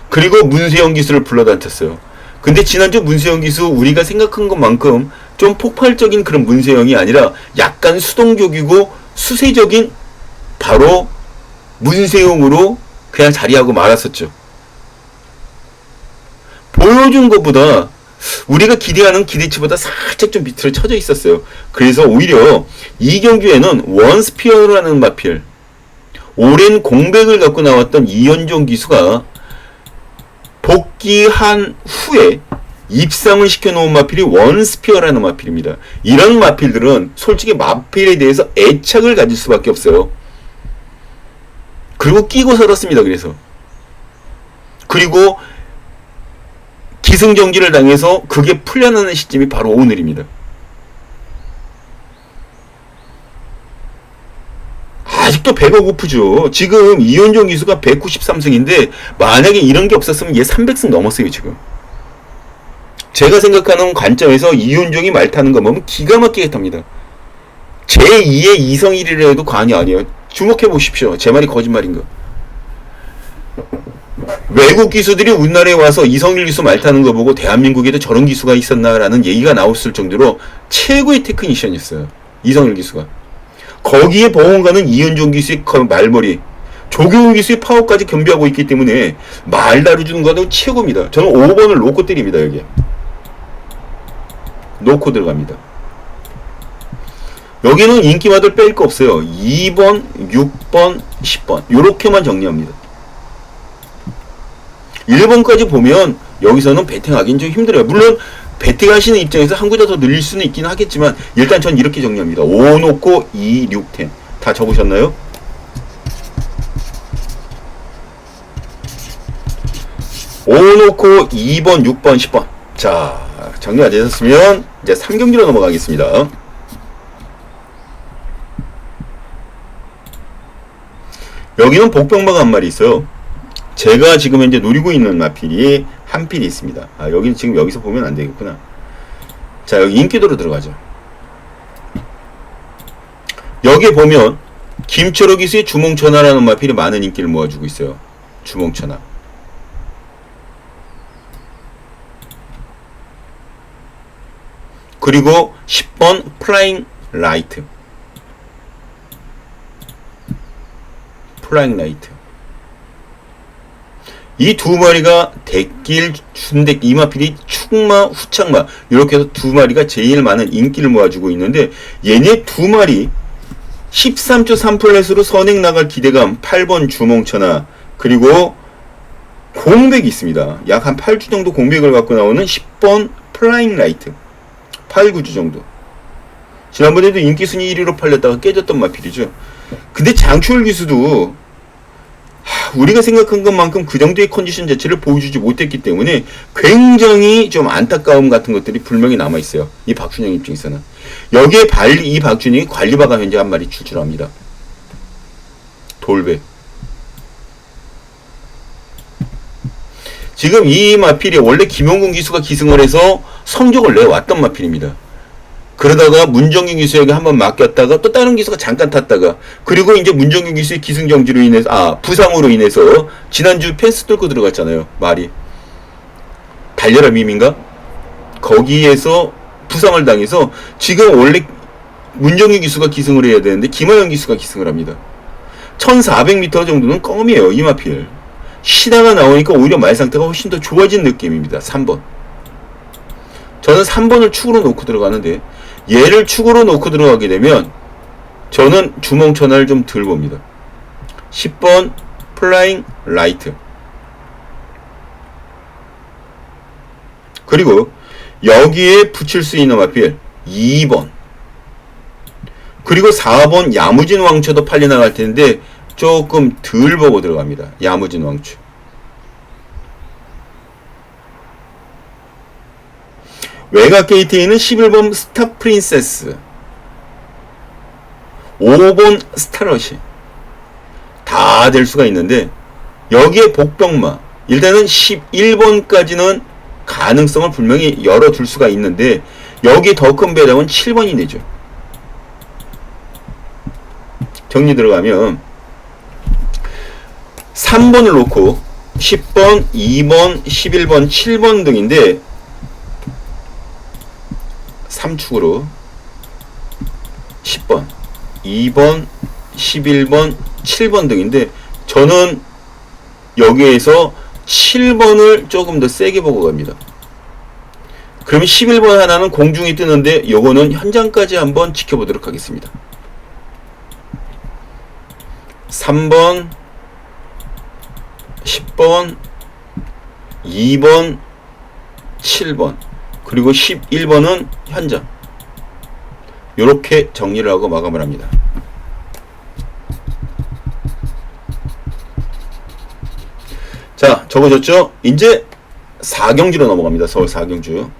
그리고 문세영 기수를 불러다녔어요. 근데 지난주 문세영 기수 우리가 생각한 것만큼 좀 폭발적인 그런 문세영이 아니라 약간 수동적이고 수세적인 바로 문세영으로 그냥 자리하고 말았었죠. 보여준 것보다 우리가 기대하는 기대치보다 살짝 좀 밑으로 쳐져 있었어요. 그래서 오히려 이 경기에는 원스피어라는 마필, 오랜 공백을 갖고 나왔던 이현종 기수가 복귀한 후에 입상을 시켜놓은 마필이 원스피어라는 마필입니다. 이런 마필들은 솔직히 마필에 대해서 애착을 가질 수밖에 없어요. 그리고 끼고 살았습니다. 그리고 기승전결을 당해서 그게 풀려나는 시점이 바로 오늘입니다. 아직도 배가 고프죠. 지금 이현종 기수가 193승인데 만약에 이런 게 없었으면 얘 300승 넘었어요. 지금 제가 생각하는 관점에서 이현종이 말 타는 거 보면 기가 막히게 탑니다. 제2의 이성일이라 해도 과언이 아니에요. 주목해 보십시오. 제 말이 거짓말인 거. 외국 기수들이 우리나라에 와서 이성일 기수 말 타는 거 보고 대한민국에도 저런 기수가 있었나라는 얘기가 나왔을 정도로 최고의 테크니션이었어요. 이성일 기수가. 거기에 보험가는 이현종 기수의 말머리, 조경훈 기수의 파워까지 겸비하고 있기 때문에 말 다루주는 거는 최고입니다. 저는 5번을 놓고 때립니다. 여기에 놓고 들어갑니다. 여기는 인기마들 뺄 거 없어요. 2번, 6번, 10번 요렇게만 정리합니다. 1번까지 보면 여기서는 배팅하기는 좀 힘들어요. 물론 배팅하시는 입장에서 한 구자 더 늘릴 수는 있긴 하겠지만 일단 전 이렇게 정리합니다. 5 놓고 2, 6, 10. 다 적으셨나요? 5 놓고 2번, 6번, 10번. 자, 정리가 되셨으면 이제 3경기로 넘어가겠습니다. 여기는 복병마가 한 마리 있어요. 제가 지금 현재 노리고 있는 마필이 한 필이 있습니다. 아, 여기는 지금 여기서 보면 안 되겠구나. 자, 여기 인기도로 들어가죠. 여기에 보면 김철호 기수의 주몽천하라는 마필이 많은 인기를 모아주고 있어요. 주몽천하. 그리고 10번 플라잉 라이트. 플라잉 라이트. 이 두 마리가 대길, 순대, 이마필이 축마, 후창마 이렇게 해서 두 마리가 제일 많은 인기를 모아주고 있는데 얘네 두 마리 13초 3플랫으로 선행 나갈 기대감 8번 주몽천하 그리고 공백이 있습니다. 약 한 8주 정도 공백을 갖고 나오는 10번 플라잉 라이트 8, 9주 정도. 지난번에도 인기순위 1위로 팔렸다가 깨졌던 마필이죠. 근데 장추월 기수도 우리가 생각한 것만큼 그 정도의 컨디션 자체를 보여주지 못했기 때문에 굉장히 좀 안타까움 같은 것들이 분명히 남아있어요. 이 박준영 입장에서는. 여기에 이 박준영이 관리바가 현재 한 마리 출출합니다. 돌배. 지금 이 마필이 원래 김용근 기수가 기승을 해서 성적을 내왔던 마필입니다. 그러다가 문정균 기수에게 한번 맡겼다가 또 다른 기수가 잠깐 탔다가 그리고 이제 문정균 기수의 기승정지로 인해서 부상으로 인해서 지난주 펜스 뚫고 들어갔잖아요. 말이 달려라 밈인가? 거기에서 부상을 당해서 지금 원래 문정균 기수가 기승을 해야 되는데 김하영 기수가 기승을 합니다. 1400m 정도는 껌이에요. 이 마필. 시다가 나오니까 오히려 말 상태가 훨씬 더 좋아진 느낌입니다. 3번. 저는 3번을 축으로 놓고 들어가는데 얘를 축으로 놓고 들어가게 되면 저는 주몽천하를 좀 덜 봅니다. 10번 플라잉 라이트. 그리고 여기에 붙일 수 있는 마필 2번. 그리고 4번 야무진 왕초도 팔려나갈 텐데 조금 덜 보고 들어갑니다. 야무진 왕초. 외곽 게이트에는 11번 스타 프린세스, 5번 스타러시 다 될 수가 있는데 여기에 복병마 일단은 11번까지는 가능성을 분명히 열어둘 수가 있는데 여기 더 큰 배당은 7번이 되죠. 정리 들어가면 3번을 놓고 10번, 2번, 11번, 7번 등인데 3축으로 10번, 2번, 11번, 7번 등인데 저는 여기에서 7번을 조금 더 세게 보고 갑니다. 그러면 11번 하나는 공중이 뜨는데 요거는 현장까지 한번 지켜보도록 하겠습니다. 3번, 10번, 2번, 7번 그리고 11번은 현장. 요렇게 정리를 하고 마감을 합니다. 자, 적어졌죠? 이제 4경주로 넘어갑니다. 서울 4경주.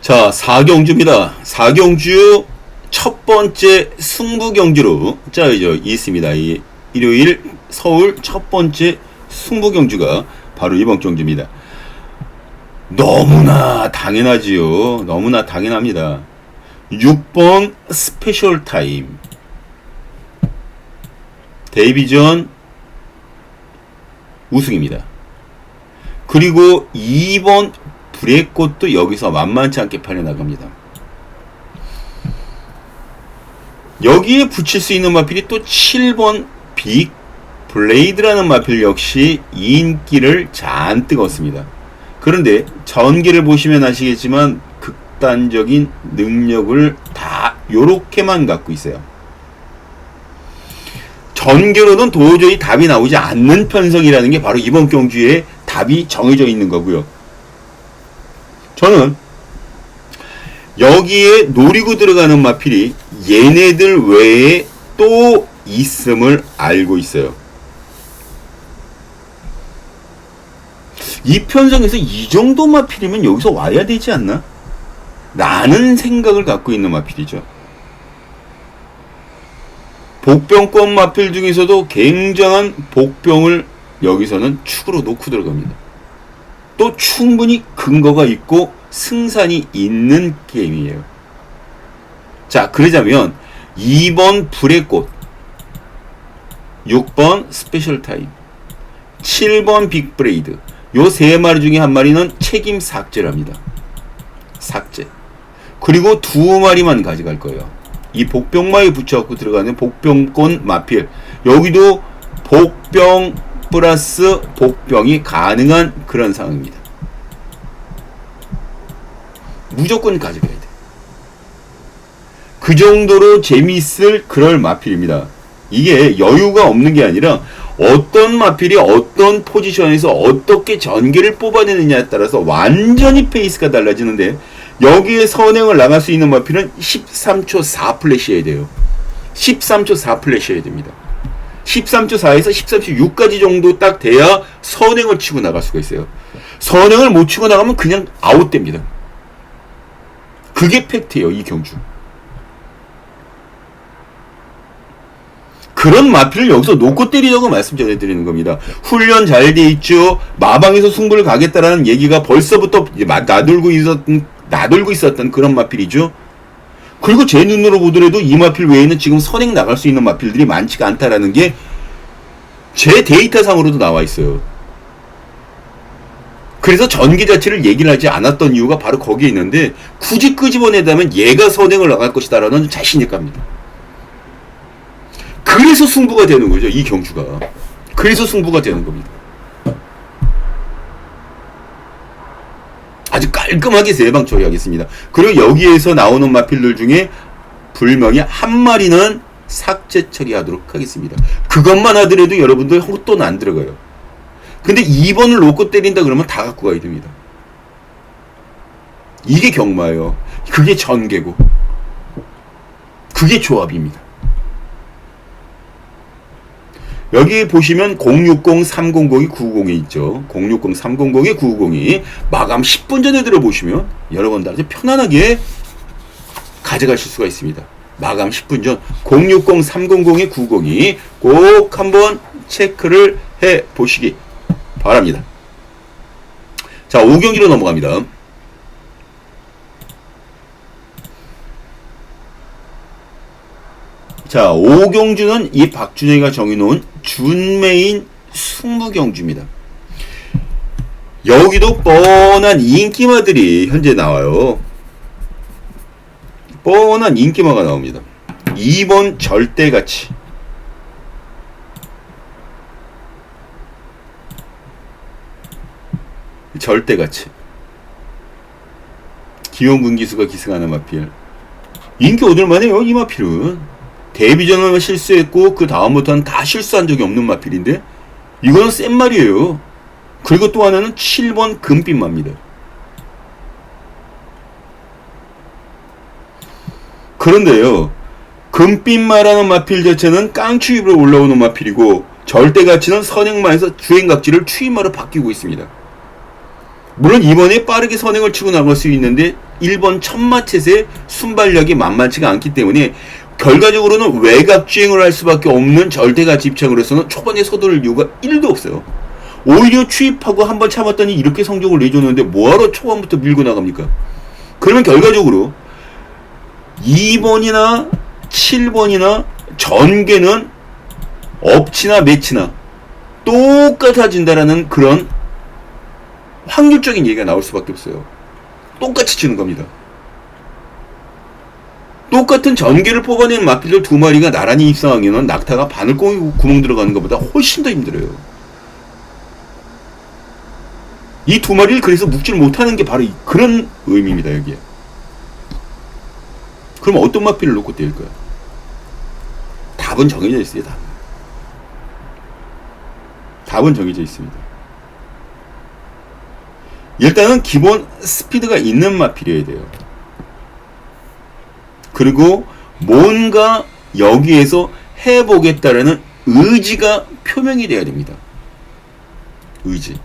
자, 4경주입니다. 4경주 첫 번째 승부 경주로 짜여져 있습니다. 이 일요일 서울 첫 번째 승부 경주가 바로 이번 경주입니다. 너무나 당연하지요. 너무나 당연합니다. 6번 스페셜 타임. 데이비전 우승입니다. 그리고 2번 브레이크도 여기서 만만치 않게 팔려나갑니다. 여기에 붙일 수 있는 마필이 또 7번 빅 블레이드라는 마필 역시 인기를 잔뜩 얻습니다. 그런데 전기를 보시면 아시겠지만 극단적인 능력을 다 요렇게만 갖고 있어요. 전개로는 도저히 답이 나오지 않는 편성이라는 게 바로 이번 경주에 답이 정해져 있는 거고요. 저는 여기에 노리고 들어가는 마필이 얘네들 외에 또 있음을 알고 있어요. 이 편성에서 이 정도 마필이면 여기서 와야 되지 않나? 라는 생각을 갖고 있는 마필이죠. 복병권 마필 중에서도 굉장한 복병을 여기서는 축으로 놓고 들어갑니다. 또 충분히 근거가 있고 승산이 있는 게임이에요. 자, 그러자면 2번 불의 꽃, 6번 스페셜 타임, 7번 빅브레이드, 요 세 마리 중에 한 마리는 책임 삭제랍니다. 삭제. 그리고 두 마리만 가져갈 거예요. 이 복병마에 붙여갖고 들어가는 복병권 마필, 여기도 복병 플러스 복병이 가능한 그런 상황입니다. 무조건 가져가야 돼. 그 정도로 재미있을 그럴 마필입니다. 이게 여유가 없는 게 아니라 어떤 마필이 어떤 포지션에서 어떻게 전개를 뽑아내느냐에 따라서 완전히 페이스가 달라지는데, 여기에 선행을 나갈 수 있는 마필은 13초 4 플래시해야 돼요. 13초 4 플래시해야 됩니다. 13초 4에서 13초 6까지 정도 딱 돼야 선행을 치고 나갈 수가 있어요. 선행을 못 치고 나가면 그냥 아웃됩니다. 그게 팩트예요, 이 경주. 그런 마필을 여기서 놓고 때리려고 말씀 전해드리는 겁니다. 훈련 잘 돼 있죠. 마방에서 승부를 가겠다라는 얘기가 벌써부터 나돌고 있었던 그런 마필이죠. 그리고 제 눈으로 보더라도 이 마필 외에는 지금 선행 나갈 수 있는 마필들이 많지가 않다라는 게 제 데이터상으로도 나와 있어요. 그래서 전개 자체를 얘기를 하지 않았던 이유가 바로 거기에 있는데, 굳이 끄집어내다면 얘가 선행을 나갈 것이다 라는 자신이 갑니다. 그래서 승부가 되는 거죠, 이 경주가. 그래서 승부가 되는 겁니다. 아주 깔끔하게 세 방 처리하겠습니다. 그리고 여기에서 나오는 마필들 중에 불명히 한 마리는 삭제 처리하도록 하겠습니다. 그것만 하더라도 여러분들 호또는 안 들어가요. 근데 2번을 놓고 때린다 그러면 다 갖고 가야 됩니다. 이게 경마예요. 그게 전개고, 그게 조합입니다. 여기 보시면 060-300이 990에 있죠. 060-300에 990이 마감 10분 전에 들어보시면 여러분들 아주 편안하게 가져가실 수가 있습니다. 마감 10분 전 060-300에 902 꼭 한번 체크를 해 보시기 바랍니다. 자, 5경기로 넘어갑니다. 자, 5경주는 이 박준영이가 정해놓은 준메인 승부경주입니다. 여기도 뻔한 인기마들이 현재 나와요. 뻔한 인기마가 나옵니다. 2번 절대가치, 절대가치, 기용군 기수가 기승하는 마필. 인기 얻을만해요. 이 마필은 데뷔전을 실수했고 그 다음부터는 다 실수한 적이 없는 마필인데 이거는 센 말이에요. 그리고 또 하나는 7번 금빛마입니다. 그런데요, 금빛마라는 마필 자체는 깡추입으로 올라오는 마필이고, 절대가치는 선행마에서 주행각지를 추임마로 바뀌고 있습니다. 물론 이번에 빠르게 선행을 치고 나갈 수 있는데 1번 천마챗의 순발력이 만만치가 않기 때문에 결과적으로는 외곽 주행을 할 수밖에 없는 절대가치 입장으로서는 초반에 서두를 이유가 1도 없어요. 오히려 추입하고 한번 참았더니 이렇게 성적을 내줬는데 뭐하러 초반부터 밀고 나갑니까? 그러면 결과적으로 2번이나 7번이나 전개는 업치나 매치나 똑같아진다라는 그런 확률적인 얘기가 나올 수밖에 없어요. 똑같이 치는 겁니다. 똑같은 전개를 뽑아내는 마필들 두 마리가 나란히 입상하기에는 낙타가 바늘구멍 구멍 들어가는 것보다 훨씬 더 힘들어요. 이 두 마리를 그래서 묶지를 못하는 게 바로 그런 의미입니다. 여기에. 그럼 어떤 마필을 놓고 때릴 거야? 답은 정해져 있어요. 답은 정해져 있습니다. 일단은 기본 스피드가 있는 마필이어야 돼요. 그리고 뭔가 여기에서 해보겠다라는 의지가 표명이 돼야 됩니다. 의지.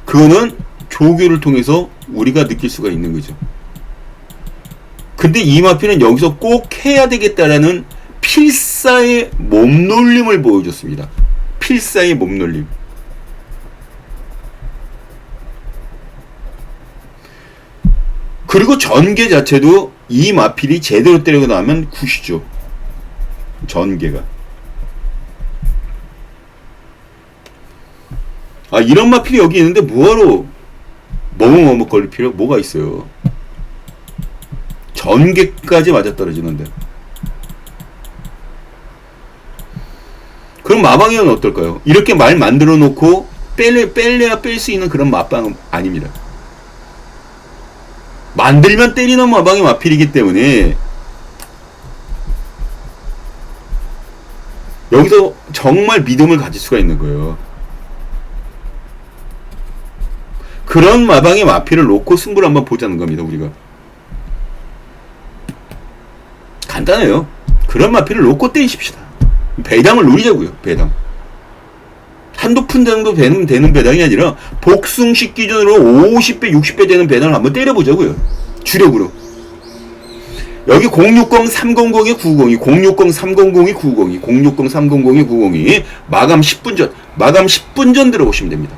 그거는 조교를 통해서 우리가 느낄 수가 있는 거죠. 근데 이 마필은 여기서 꼭 해야 되겠다라는 필사의 몸놀림을 보여줬습니다. 필사의 몸놀림. 그리고 전개 자체도 이 마필이 제대로 때리고 나면 굿이죠. 전개가. 아, 이런 마필이 여기 있는데 뭐하러 머뭇머뭇 걸릴 필요 뭐가 있어요. 전개까지 맞아떨어지는데. 그럼 마방이는 어떨까요? 이렇게 말 만들어 놓고 뺄래야 뺄 수 있는 그런 마방은 아닙니다. 만들면 때리는 마방이 마필이기 때문에 여기서 정말 믿음을 가질 수가 있는 거예요. 그런 마방의 마필을 놓고 승부를 한번 보자는 겁니다. 우리가 간단해요. 그런 마필을 놓고 때리십시다. 배당을 노리자고요. 배당. 한두 푼 정도 되는 배당이 아니라 복숭식 기준으로 50배 60배 되는 배당을 한번 때려보자고요. 주력으로. 여기 060-300에 902, 060-300이 902, 060-300이 902, 마감 10분 전, 마감 10분 전 들어보시면 됩니다.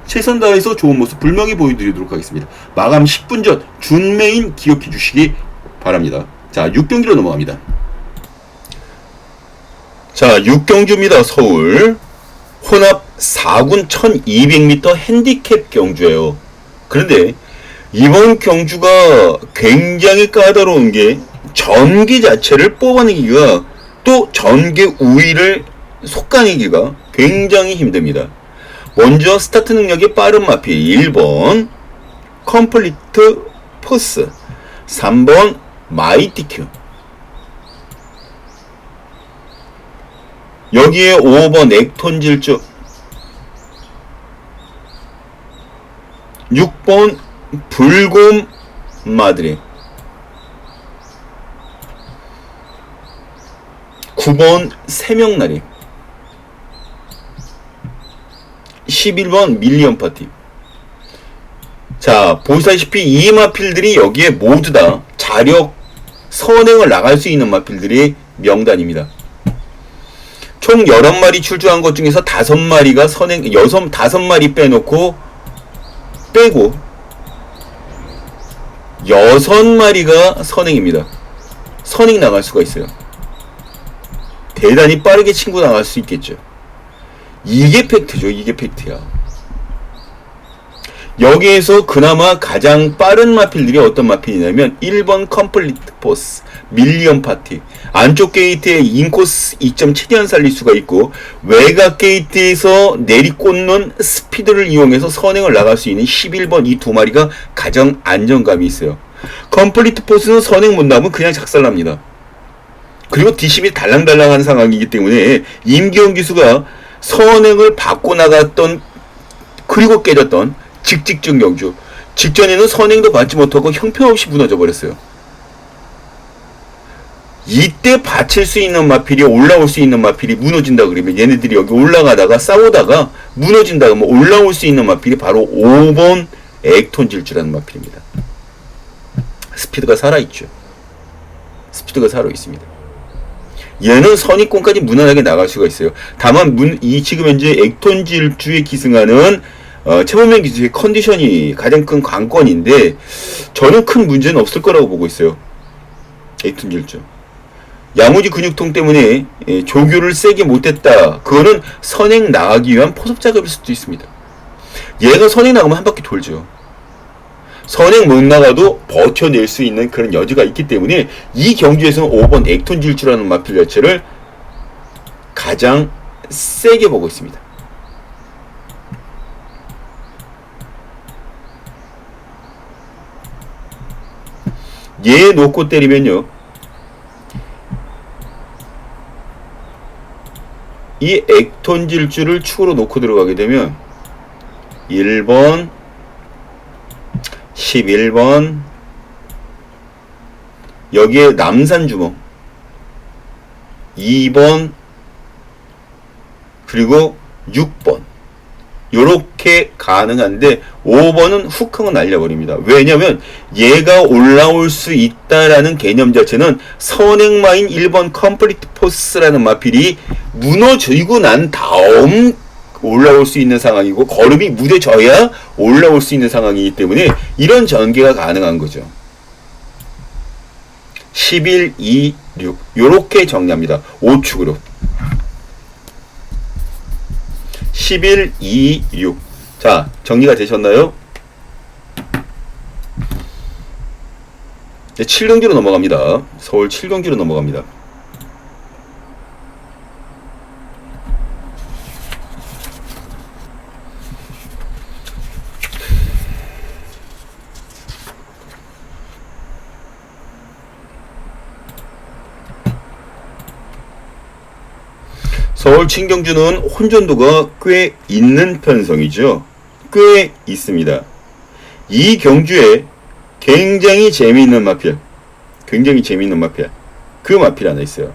최선 다해서 좋은 모습 분명히 보여드리도록 하겠습니다. 마감 10분 전 준메인 기억해 주시기 바랍니다. 자, 6경기로 넘어갑니다. 자, 6경주입니다. 서울 혼합 4군 1200m 핸디캡 경주예요. 그런데 이번 경주가 굉장히 까다로운 게 전기 자체를 뽑아내기가 또 전기 우위를 솎아내기가 굉장히 힘듭니다. 먼저 스타트 능력이 빠른 마필 1번 컴플리트 포스, 3번 마이티큐, 여기에 5번 액톤 질주, 6번 불곰 마드리, 9번 세명나리, 11번 밀리언 파티. 자, 보시다시피 이 마필들이 여기에 모두 다 자력 선행을 나갈 수 있는 마필들이 명단입니다. 총 11마리 출주한 것 중에서 5마리가 선행, 5마리 빼고 6마리가 선행입니다. 선행 나갈 수가 있어요. 대단히 빠르게 친구 나갈 수 있겠죠. 이게 팩트죠. 이게 팩트야. 여기에서 그나마 가장 빠른 마필들이 어떤 마필이냐면 1번 컴플리트 포스, 밀리언 파티. 안쪽 게이트에 인코스 2점 최대한 살릴 수가 있고 외곽 게이트에서 내리꽂는 스피드를 이용해서 선행을 나갈 수 있는 11번 이 두 마리가 가장 안정감이 있어요. 컴플리트 포스는 선행 못 나오면 그냥 작살납니다. 그리고 뒷심이 달랑달랑한 상황이기 때문에 임기훈 기수가 선행을 받고 나갔던 그리고 깨졌던 직직전 경주, 직전에는 선행도 받지 못하고 형편없이 무너져 버렸어요. 이때 받칠 수 있는 마필이, 올라올 수 있는 마필이 무너진다 그러면 얘네들이 여기 올라가다가 싸우다가 무너진다 그러면 올라올 수 있는 마필이 바로 5번 액톤 질주라는 마필입니다. 스피드가 살아있죠. 스피드가 살아있습니다. 얘는 선입권까지 무난하게 나갈 수가 있어요. 다만 지금 현재 액톤 질주에 기승하는 최범현 기수의 컨디션이 가장 큰 관건인데 저는 큰 문제는 없을 거라고 보고 있어요. 액톤 질주. 야무지 근육통 때문에 조교를 세게 못했다. 그거는 선행 나가기 위한 포섭 작업일 수도 있습니다. 얘가 선행 나가면 한 바퀴 돌죠. 선행 못 나가도 버텨낼 수 있는 그런 여지가 있기 때문에 이 경주에서는 5번 액톤 질주라는 마필 자체를 가장 세게 보고 있습니다. 얘 놓고 때리면요, 이 액톤 질주를 축으로 놓고 들어가게 되면 1번 11번 여기에 남산주먹 2번 그리고 6번 요렇게 가능한데 5번은 훅하고 날려버립니다. 왜냐면 얘가 올라올 수 있다라는 개념 자체는 선행마인 1번 컴플리트 포스라는 마필이 무너지고 난 다음 올라올 수 있는 상황이고 걸음이 무뎌져야 올라올 수 있는 상황이기 때문에 이런 전개가 가능한 거죠. 11, 2, 6 요렇게 정리합니다. 5축으로 11, 2, 6 자, 정리가 되셨나요? 네, 7경기로 넘어갑니다. 서울 7경기로 넘어갑니다. 서울 친경주는 혼전도가 꽤 있는 편성이죠. 꽤 있습니다. 이 경주에 굉장히 재미있는 마필, 그 마필 하나 있어요.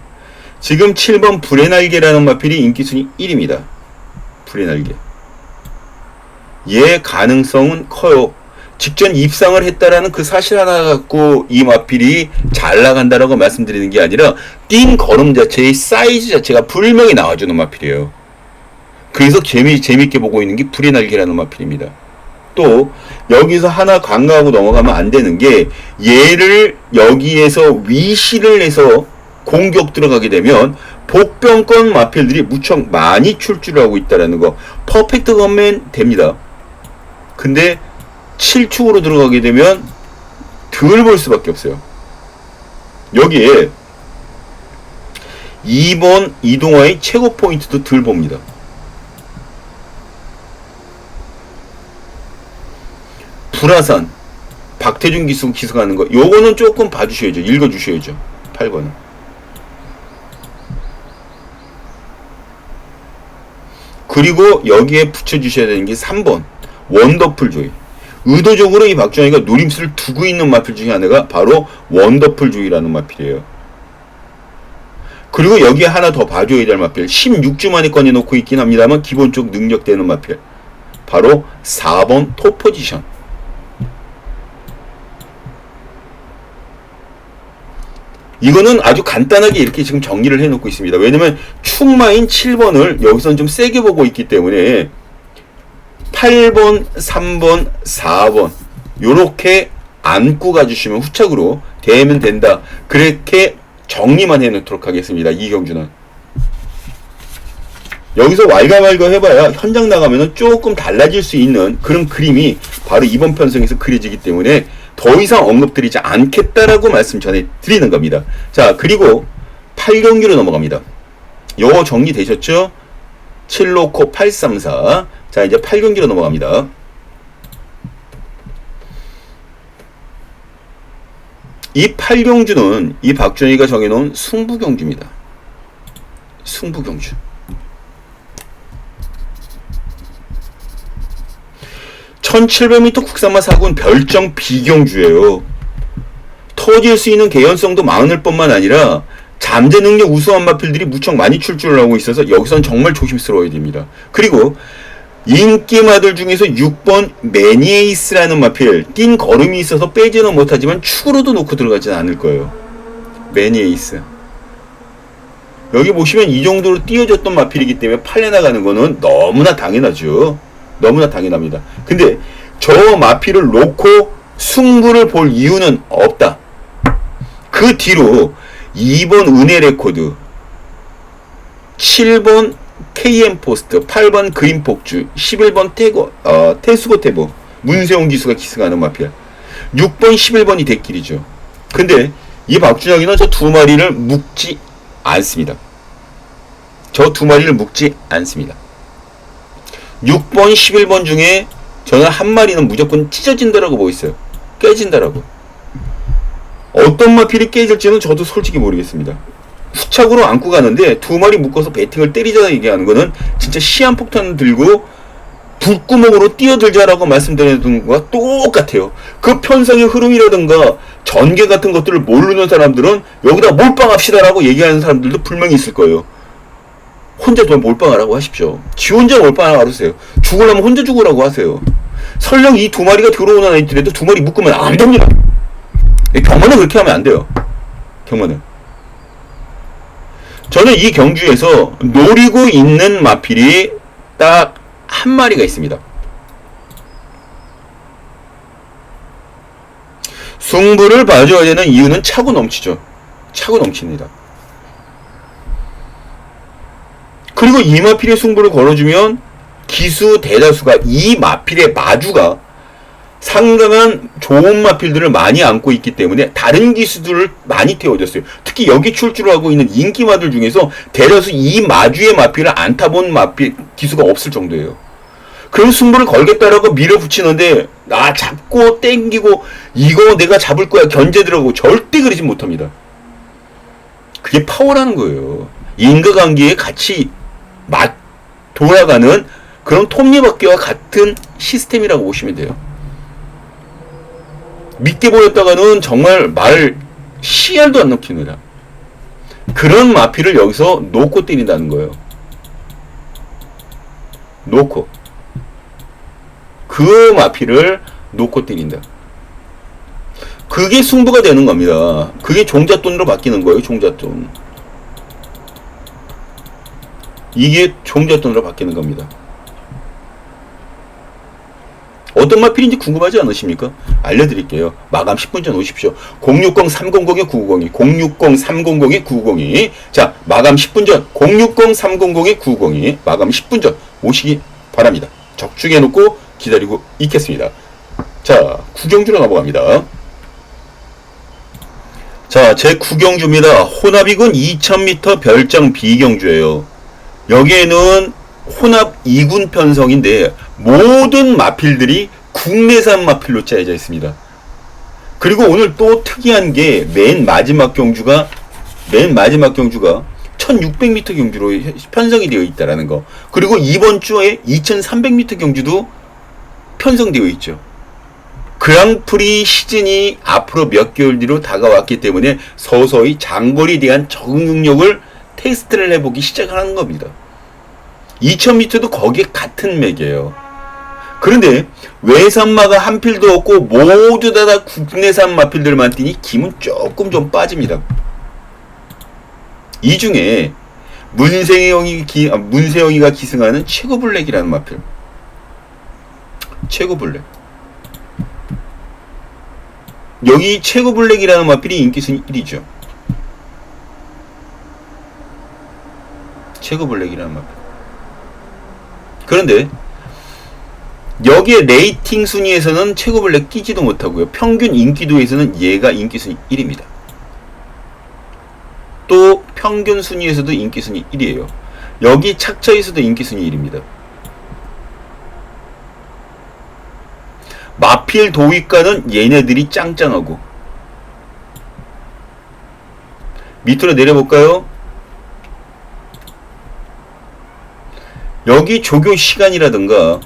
지금 7번 불의 날개라는 마필이 인기순위 1위입니다. 불의 날개. 얘 가능성은 커요. 직전 입상을 했다라는 그 사실 하나 갖고 이 마필이 잘 나간다라고 말씀드리는 게 아니라 뛴 걸음 자체의 사이즈 자체가 분명히 나와주는 마필이에요. 그래서 재밌게 보고 있는 게 불의 날개라는 마필입니다. 또 여기서 하나 간과하고 넘어가면 안 되는 게 얘를 여기에서 위시를 해서 공격 들어가게 되면 복병권 마필들이 무척 많이 출주를 하고 있다는 거. 퍼펙트 건맨 됩니다. 근데 7축으로 들어가게 되면 덜 볼 수밖에 없어요. 여기에 2번 이동화의 최고 포인트도 덜 봅니다. 불화산 박태준 기수가는 거 요거는 조금 봐주셔야죠. 읽어주셔야죠. 8번은 그리고 여기에 붙여주셔야 되는 게 3번 원더풀 조이. 의도적으로 이 박정희가 노림수를 두고 있는 마필 중에 하나가 바로 원더풀 조이라는 마필이에요. 그리고 여기에 하나 더 봐줘야 될 마필 16주 만에 꺼내놓고 있긴 합니다만 기본적 능력되는 마필 바로 4번 톱포지션. 이거는 아주 간단하게 이렇게 지금 정리를 해놓고 있습니다. 왜냐면 축마인 7번을 여기서는 좀 세게 보고 있기 때문에 8번, 3번, 4번 요렇게 안고 가주시면 후착으로 대면 된다. 그렇게 정리만 해놓도록 하겠습니다. 이경주는 여기서 왈가왈가 해봐야 현장 나가면은 조금 달라질 수 있는 그런 그림이 바로 이번 편성에서 그려지기 때문에 더 이상 언급드리지 않겠다라고 말씀 전해드리는 겁니다. 자, 그리고 8경기로 넘어갑니다. 요거 정리되셨죠? 7로코 834. 자, 이제 8경기로 넘어갑니다. 이 8경주는 이 박준희가 정해놓은 승부경주입니다. 승부경주. 1700m 국산마 4군 별정 비경주예요. 터질 수 있는 개연성도 많을 뿐만 아니라 잠재 능력 우수한 마필들이 무척 많이 출주를 하고 있어서 여기선 정말 조심스러워야 됩니다. 그리고 인기마들 중에서 6번 매니에이스라는 마필 뛴 걸음이 있어서 빼지는 못하지만 축으로도 놓고 들어가진 않을 거예요. 매니에이스 여기 보시면 이 정도로 띄워졌던 마필이기 때문에 팔려나가는 거는 너무나 당연하죠. 너무나 당연합니다. 근데 저 마필을 놓고 승부를 볼 이유는 없다. 그 뒤로 2번 은혜 레코드, 7번 KM 포스트, 8번 그린 폭주, 11번 태수고 태보, 문세용 기수가 기승하는 마필, 6번 11번이 대길이죠. 근데 이 박준영이는 저 두 마리를 묶지 않습니다. 저 두 마리를 묶지 않습니다. 6번, 11번 중에 저는 한 마리는 무조건 찢어진다라고 보고 있어요. 깨진다라고. 어떤 마필이 깨질지는 저도 솔직히 모르겠습니다. 후착으로 안고 가는데 두 마리 묶어서 배팅을 때리자 얘기하는 거는 진짜 시한폭탄을 들고 불구멍으로 뛰어들자라고 말씀드리는 것과 똑같아요. 그 편성의 흐름이라든가 전개 같은 것들을 모르는 사람들은 여기다 몰빵합시다라고 얘기하는 사람들도 분명히 있을 거예요. 혼자 몰빵하라고 하십시오. 지 혼자 몰빵하라고 하세요. 죽으려면 혼자 죽으라고 하세요. 설령 이 두 마리가 들어오나 했더라도 두 마리 묶으면 안 됩니다. 경마는 그렇게 하면 안 돼요. 경마는. 저는 이 경주에서 노리고 있는 마필이 딱 한 마리가 있습니다. 승부를 봐줘야 되는 이유는 차고 넘치죠. 차고 넘칩니다. 그리고 이 마필의 승부를 걸어주면 기수 대다수가 이 마필의 마주가 상당한 좋은 마필들을 많이 안고 있기 때문에 다른 기수들을 많이 태워줬어요. 특히 여기 출주를 하고 있는 인기마들 중에서 대다수 이 마주의 마필을 안 타본 마필 기수가 없을 정도예요. 그래서 승부를 걸겠다라고 밀어붙이는데 잡고 땡기고 이거 내가 잡을 거야 견제들하고 절대 그러지 못합니다. 그게 파워라는 거예요. 인과관계에 같이 돌아가는 그런 톱니바퀴와 같은 시스템이라고 보시면 돼요. 믿게 보였다가는 정말 말 씨알도 안 넣힙니다. 그런 마피를 여기서 놓고 때린다는 거예요. 놓고. 그 마피를 놓고 때린다. 그게 승부가 되는 겁니다. 그게 종잣돈으로 바뀌는 거예요. 종잣돈. 이게 종잣돈으로 바뀌는 겁니다. 어떤 마필인지 궁금하지 않으십니까? 알려드릴게요. 마감 10분 전 오십시오. 060-300-992 060-300-992 자, 마감 10분 전 060-300-992 마감 10분 전 오시기 바랍니다. 적중해놓고 기다리고 있겠습니다. 자, 구경주로 넘어갑니다. 자, 제 구경주입니다. 호납이군 2000m 별장 B경주예요. 여기에는 혼합 2군 편성인데 모든 마필들이 국내산 마필로 짜여져 있습니다. 그리고 오늘 또 특이한 게 맨 마지막 경주가 1600m 경주로 편성이 되어 있다라는 거. 그리고 이번 주에 2300m 경주도 편성되어 있죠. 그랑프리 시즌이 앞으로 몇 개월 뒤로 다가왔기 때문에 서서히 장거리에 대한 적응 능력을 테스트를 해보기 시작하는 겁니다. 2000m도 거기에 같은 맥이에요. 그런데 외산마가 한 필도 없고 모두 다 국내산 마필들만 뛰니 기분 조금 좀 빠집니다. 이 중에 문세영이가 기승하는 최고블랙이라는 마필. 최고블랙. 여기 최고블랙이라는 마필이 인기순위 1위죠. 최고블랙이라는 마필. 그런데 여기에 레이팅 순위에서는 최고블랙 끼지도 못하고요. 평균 인기도에서는 얘가 인기순위 1위입니다. 또 평균 순위에서도 인기순위 1위에요. 여기 착처에서도 인기순위 1위입니다. 마필 도입가는 얘네들이 짱짱하고. 밑으로 내려볼까요? 여기 조교 시간이라든가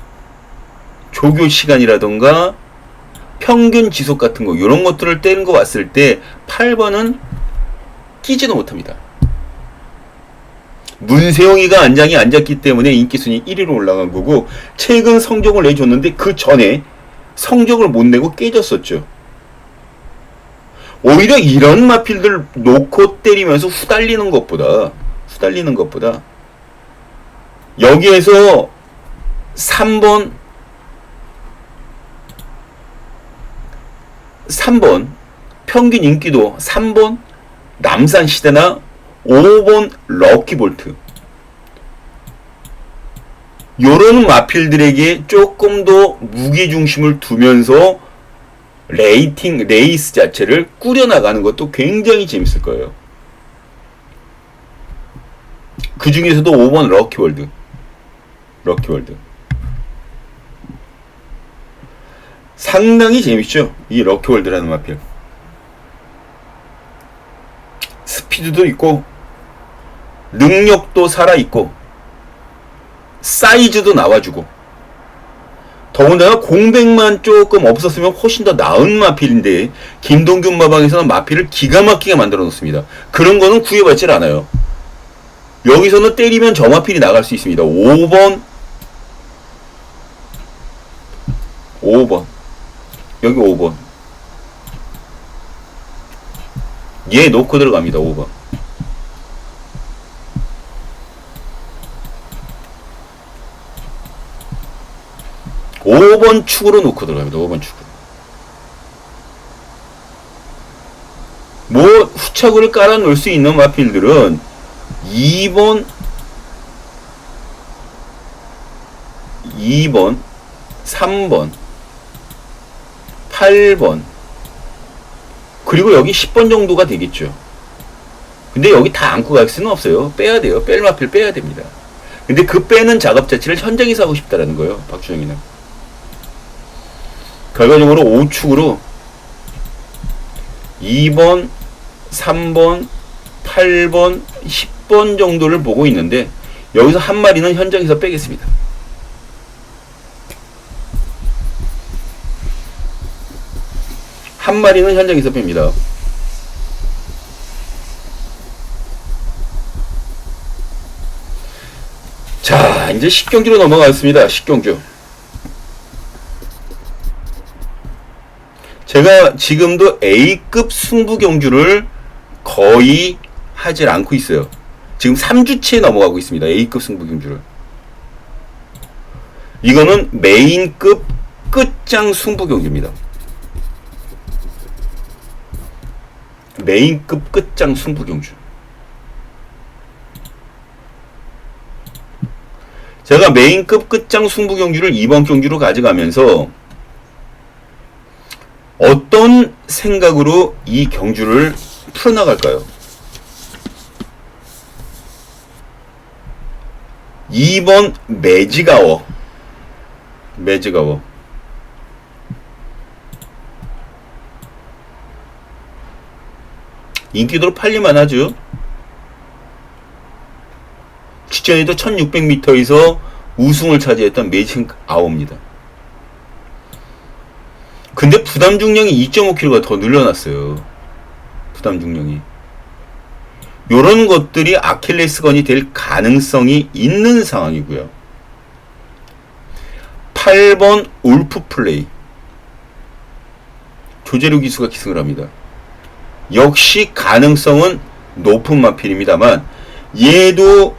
평균 지속 같은 거 이런 것들을 떼는 거 봤을 때 8번은 끼지도 못합니다. 문세영이가 안장에 앉았기 때문에 인기순위 1위로 올라간 거고 최근 성적을 내줬는데 그 전에 성적을 못 내고 깨졌었죠. 오히려 이런 마필들 놓고 때리면서 후달리는 것보다 여기에서 3번 평균 인기도 3번 남산시대나 5번 럭키볼트 요런 마필들에게 조금 더 무게중심을 두면서 레이스 자체를 꾸려나가는 것도 굉장히 재밌을 거예요. 그 중에서도 5번 럭키월드 상당히 재밌죠. 이 럭키월드라는 마필 스피드도 있고 능력도 살아있고 사이즈도 나와주고 더군다나 공백만 조금 없었으면 훨씬 더 나은 마필인데 김동균 마방에서는 마필을 기가 막히게 만들어 놓습니다. 그런 거는 구애받질 않아요. 여기서는 때리면 점화필이 나갈 수 있습니다. 5번, 5번. 여기 5번. 얘 놓고 들어갑니다. 5번. 5번 축으로 놓고 들어갑니다. 5번 축으로. 뭐 후착을 깔아 놓을 수 있는 마필들은 2번, 3번, 8번, 그리고 여기 10번 정도가 되겠죠. 근데 여기 다 안고 갈 수는 없어요. 빼야 돼요. 뺄 마필 빼야 됩니다. 근데 그 빼는 작업 자체를 현장에서 하고 싶다라는 거예요. 박주영이는. 결과적으로 5축으로 2번, 3번, 8번, 10번 정도를 보고 있는데 여기서 한 마리는 현장에서 빼겠습니다. 한 마리는 현장에서 뺍니다. 자, 이제 10경주로 넘어가겠습니다. 10경주. 제가 지금도 A급 승부 경주를 거의 하질 않고 있어요. 지금 3주치에 넘어가고 있습니다. A급 승부 경주를. 이거는 메인급 끝장 승부 경주입니다. 메인급 끝장 승부 경주. 제가 메인급 끝장 승부 경주를 이번 경주로 가져가면서 어떤 생각으로 이 경주를 풀어나갈까요? 2번 매지가워. 인기도로 팔릴만 하죠. 직전에도 1600m에서 우승을 차지했던 매지가워입니다. 근데 부담 중량이 2.5kg가 더 늘려놨어요. 부담 중량이. 요런 것들이 아킬레스건이 될 가능성이 있는 상황이고요. 8번 울프 플레이. 조재료 기수가 기승을 합니다. 역시 가능성은 높은 마필입니다만 얘도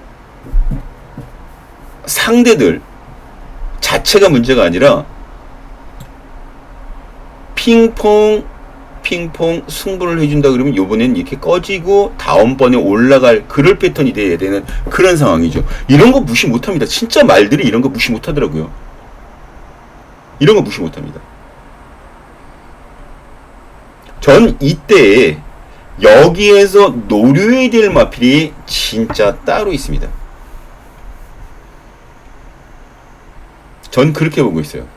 상대들 자체가 문제가 아니라 핑퐁 승부를 해준다 그러면 요번엔 이렇게 꺼지고 다음번에 올라갈 그럴 패턴이 돼야 되는 그런 상황이죠. 이런 거 무시 못합니다. 진짜 말들이 이런 거 무시 못하더라고요. 이런 거 무시 못합니다. 전 이때 여기에서 노려야 될 마필이 진짜 따로 있습니다. 전 그렇게 보고 있어요.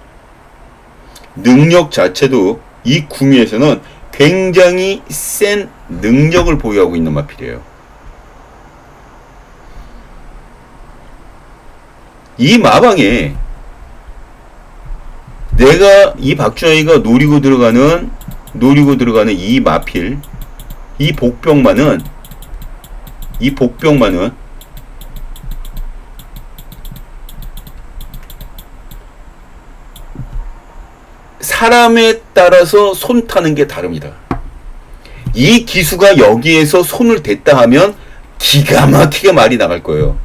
능력 자체도 이 구미에서는 굉장히 센 능력을 보유하고 있는 마필이에요. 이 마방에 내가 이 박주아이가 노리고 들어가는 이 마필, 이 복병만은 사람에 따라서 손 타는 게 다릅니다. 이 기수가 여기에서 손을 댔다 하면 기가 막히게 말이 나갈 거예요.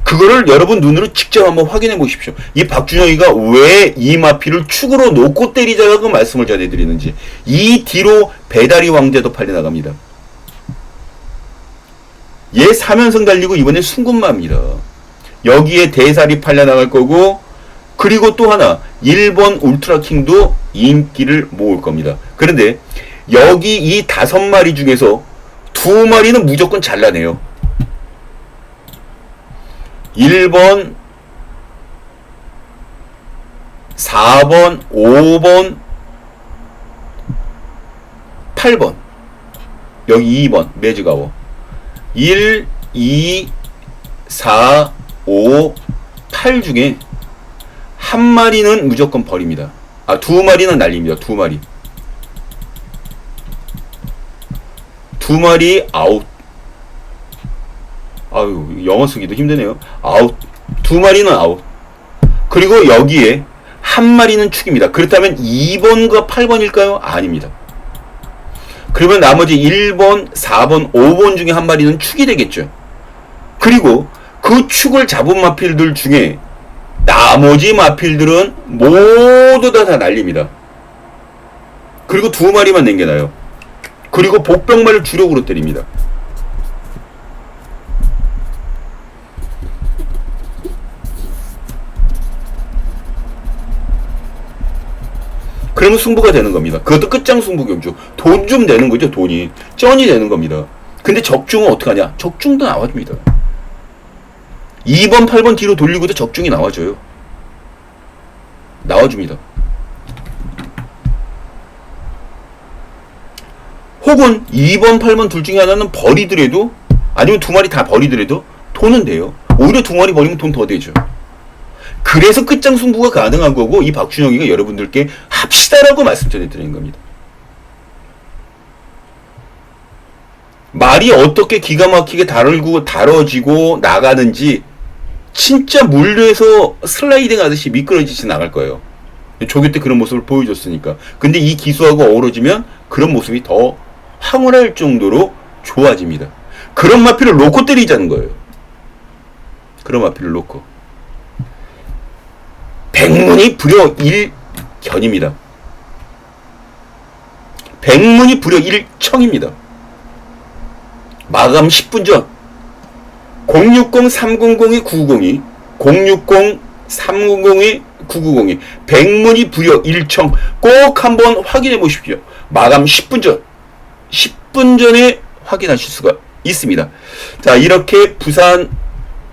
그거를 여러분 눈으로 직접 한번 확인해 보십시오. 이 박준영이가 왜 이 마필을 축으로 놓고 때리자고 말씀을 전해드리는지. 이 뒤로 배다리 왕자도 팔려나갑니다. 얘 3연승 달리고 이번에 순군마입니다. 여기에 대살이 팔려나갈 거고, 그리고 또 하나 1번 울트라킹도 인기를 모을 겁니다. 그런데 여기 이 5마리 중에서 2마리는 무조건 잘라내요. 1번, 4번, 5번, 8번. 여기 2번 매즈가워. 1, 2, 4, 5, 8 중에 한 마리는 무조건 버립니다. 2마리는 날립니다. 2마리. 2마리 아웃. 아유, 영어 쓰기도 힘드네요. 아웃. 두 마리는 아웃. 그리고 여기에 한 마리는 축입니다. 그렇다면 2번과 8번일까요? 아닙니다. 그러면 나머지 1번, 4번, 5번 중에 한 마리는 축이 되겠죠. 그리고 그 축을 잡은 마필들 중에 나머지 마필들은 모두 다 날립니다. 그리고 두 마리만 남겨놔요. 그리고 복병말을 주력으로 때립니다. 그러면 승부가 되는 겁니다. 그것도 끝장 승부 경주. 돈 좀 되는 거죠, 돈이. 쩐이 되는 겁니다. 근데 적중은 어떻게 하냐? 적중도 나와줍니다. 2번, 8번 뒤로 돌리고도 적중이 나와줘요. 나와줍니다. 혹은 2번, 8번 둘 중에 하나는 버리더라도, 아니면 두 마리 다 버리더라도 돈은 돼요. 오히려 두 마리 버리면 돈 더 되죠. 그래서 끝장 승부가 가능한 거고, 이 박준영이가 여러분들께 합시다라고 말씀드리는 겁니다. 말이 어떻게 기가 막히게 다뤄지고 나가는지 진짜 물류에서 슬라이딩 하듯이 미끄러지지 나갈 거예요. 조교 때 그런 모습을 보여줬으니까. 근데 이 기수하고 어우러지면 그런 모습이 더 황홀할 정도로 좋아집니다. 그런 마피를 놓고 때리자는 거예요. 그런 마피를 놓고. 백문이 불여일견입니다. 백문이 불여일청입니다. 마감 10분 전 060-300-992 060-300-992 백문이 불여일청 꼭 한번 확인해 보십시오. 마감 10분 전 10분 전에 확인하실 수가 있습니다. 자, 이렇게 부산,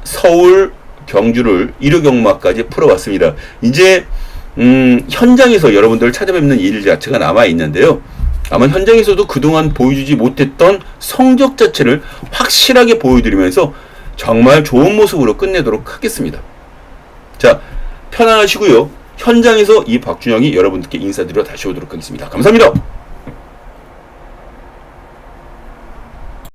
서울, 경주를 1호 경마까지 풀어왔습니다. 이제 현장에서 여러분들을 찾아뵙는 일 자체가 남아있는데요. 아마 현장에서도 그동안 보여주지 못했던 성적 자체를 확실하게 보여드리면서 정말 좋은 모습으로 끝내도록 하겠습니다. 자, 편안하시고요. 현장에서 이 박준영이 여러분들께 인사드려 다시 오도록 하겠습니다. 감사합니다.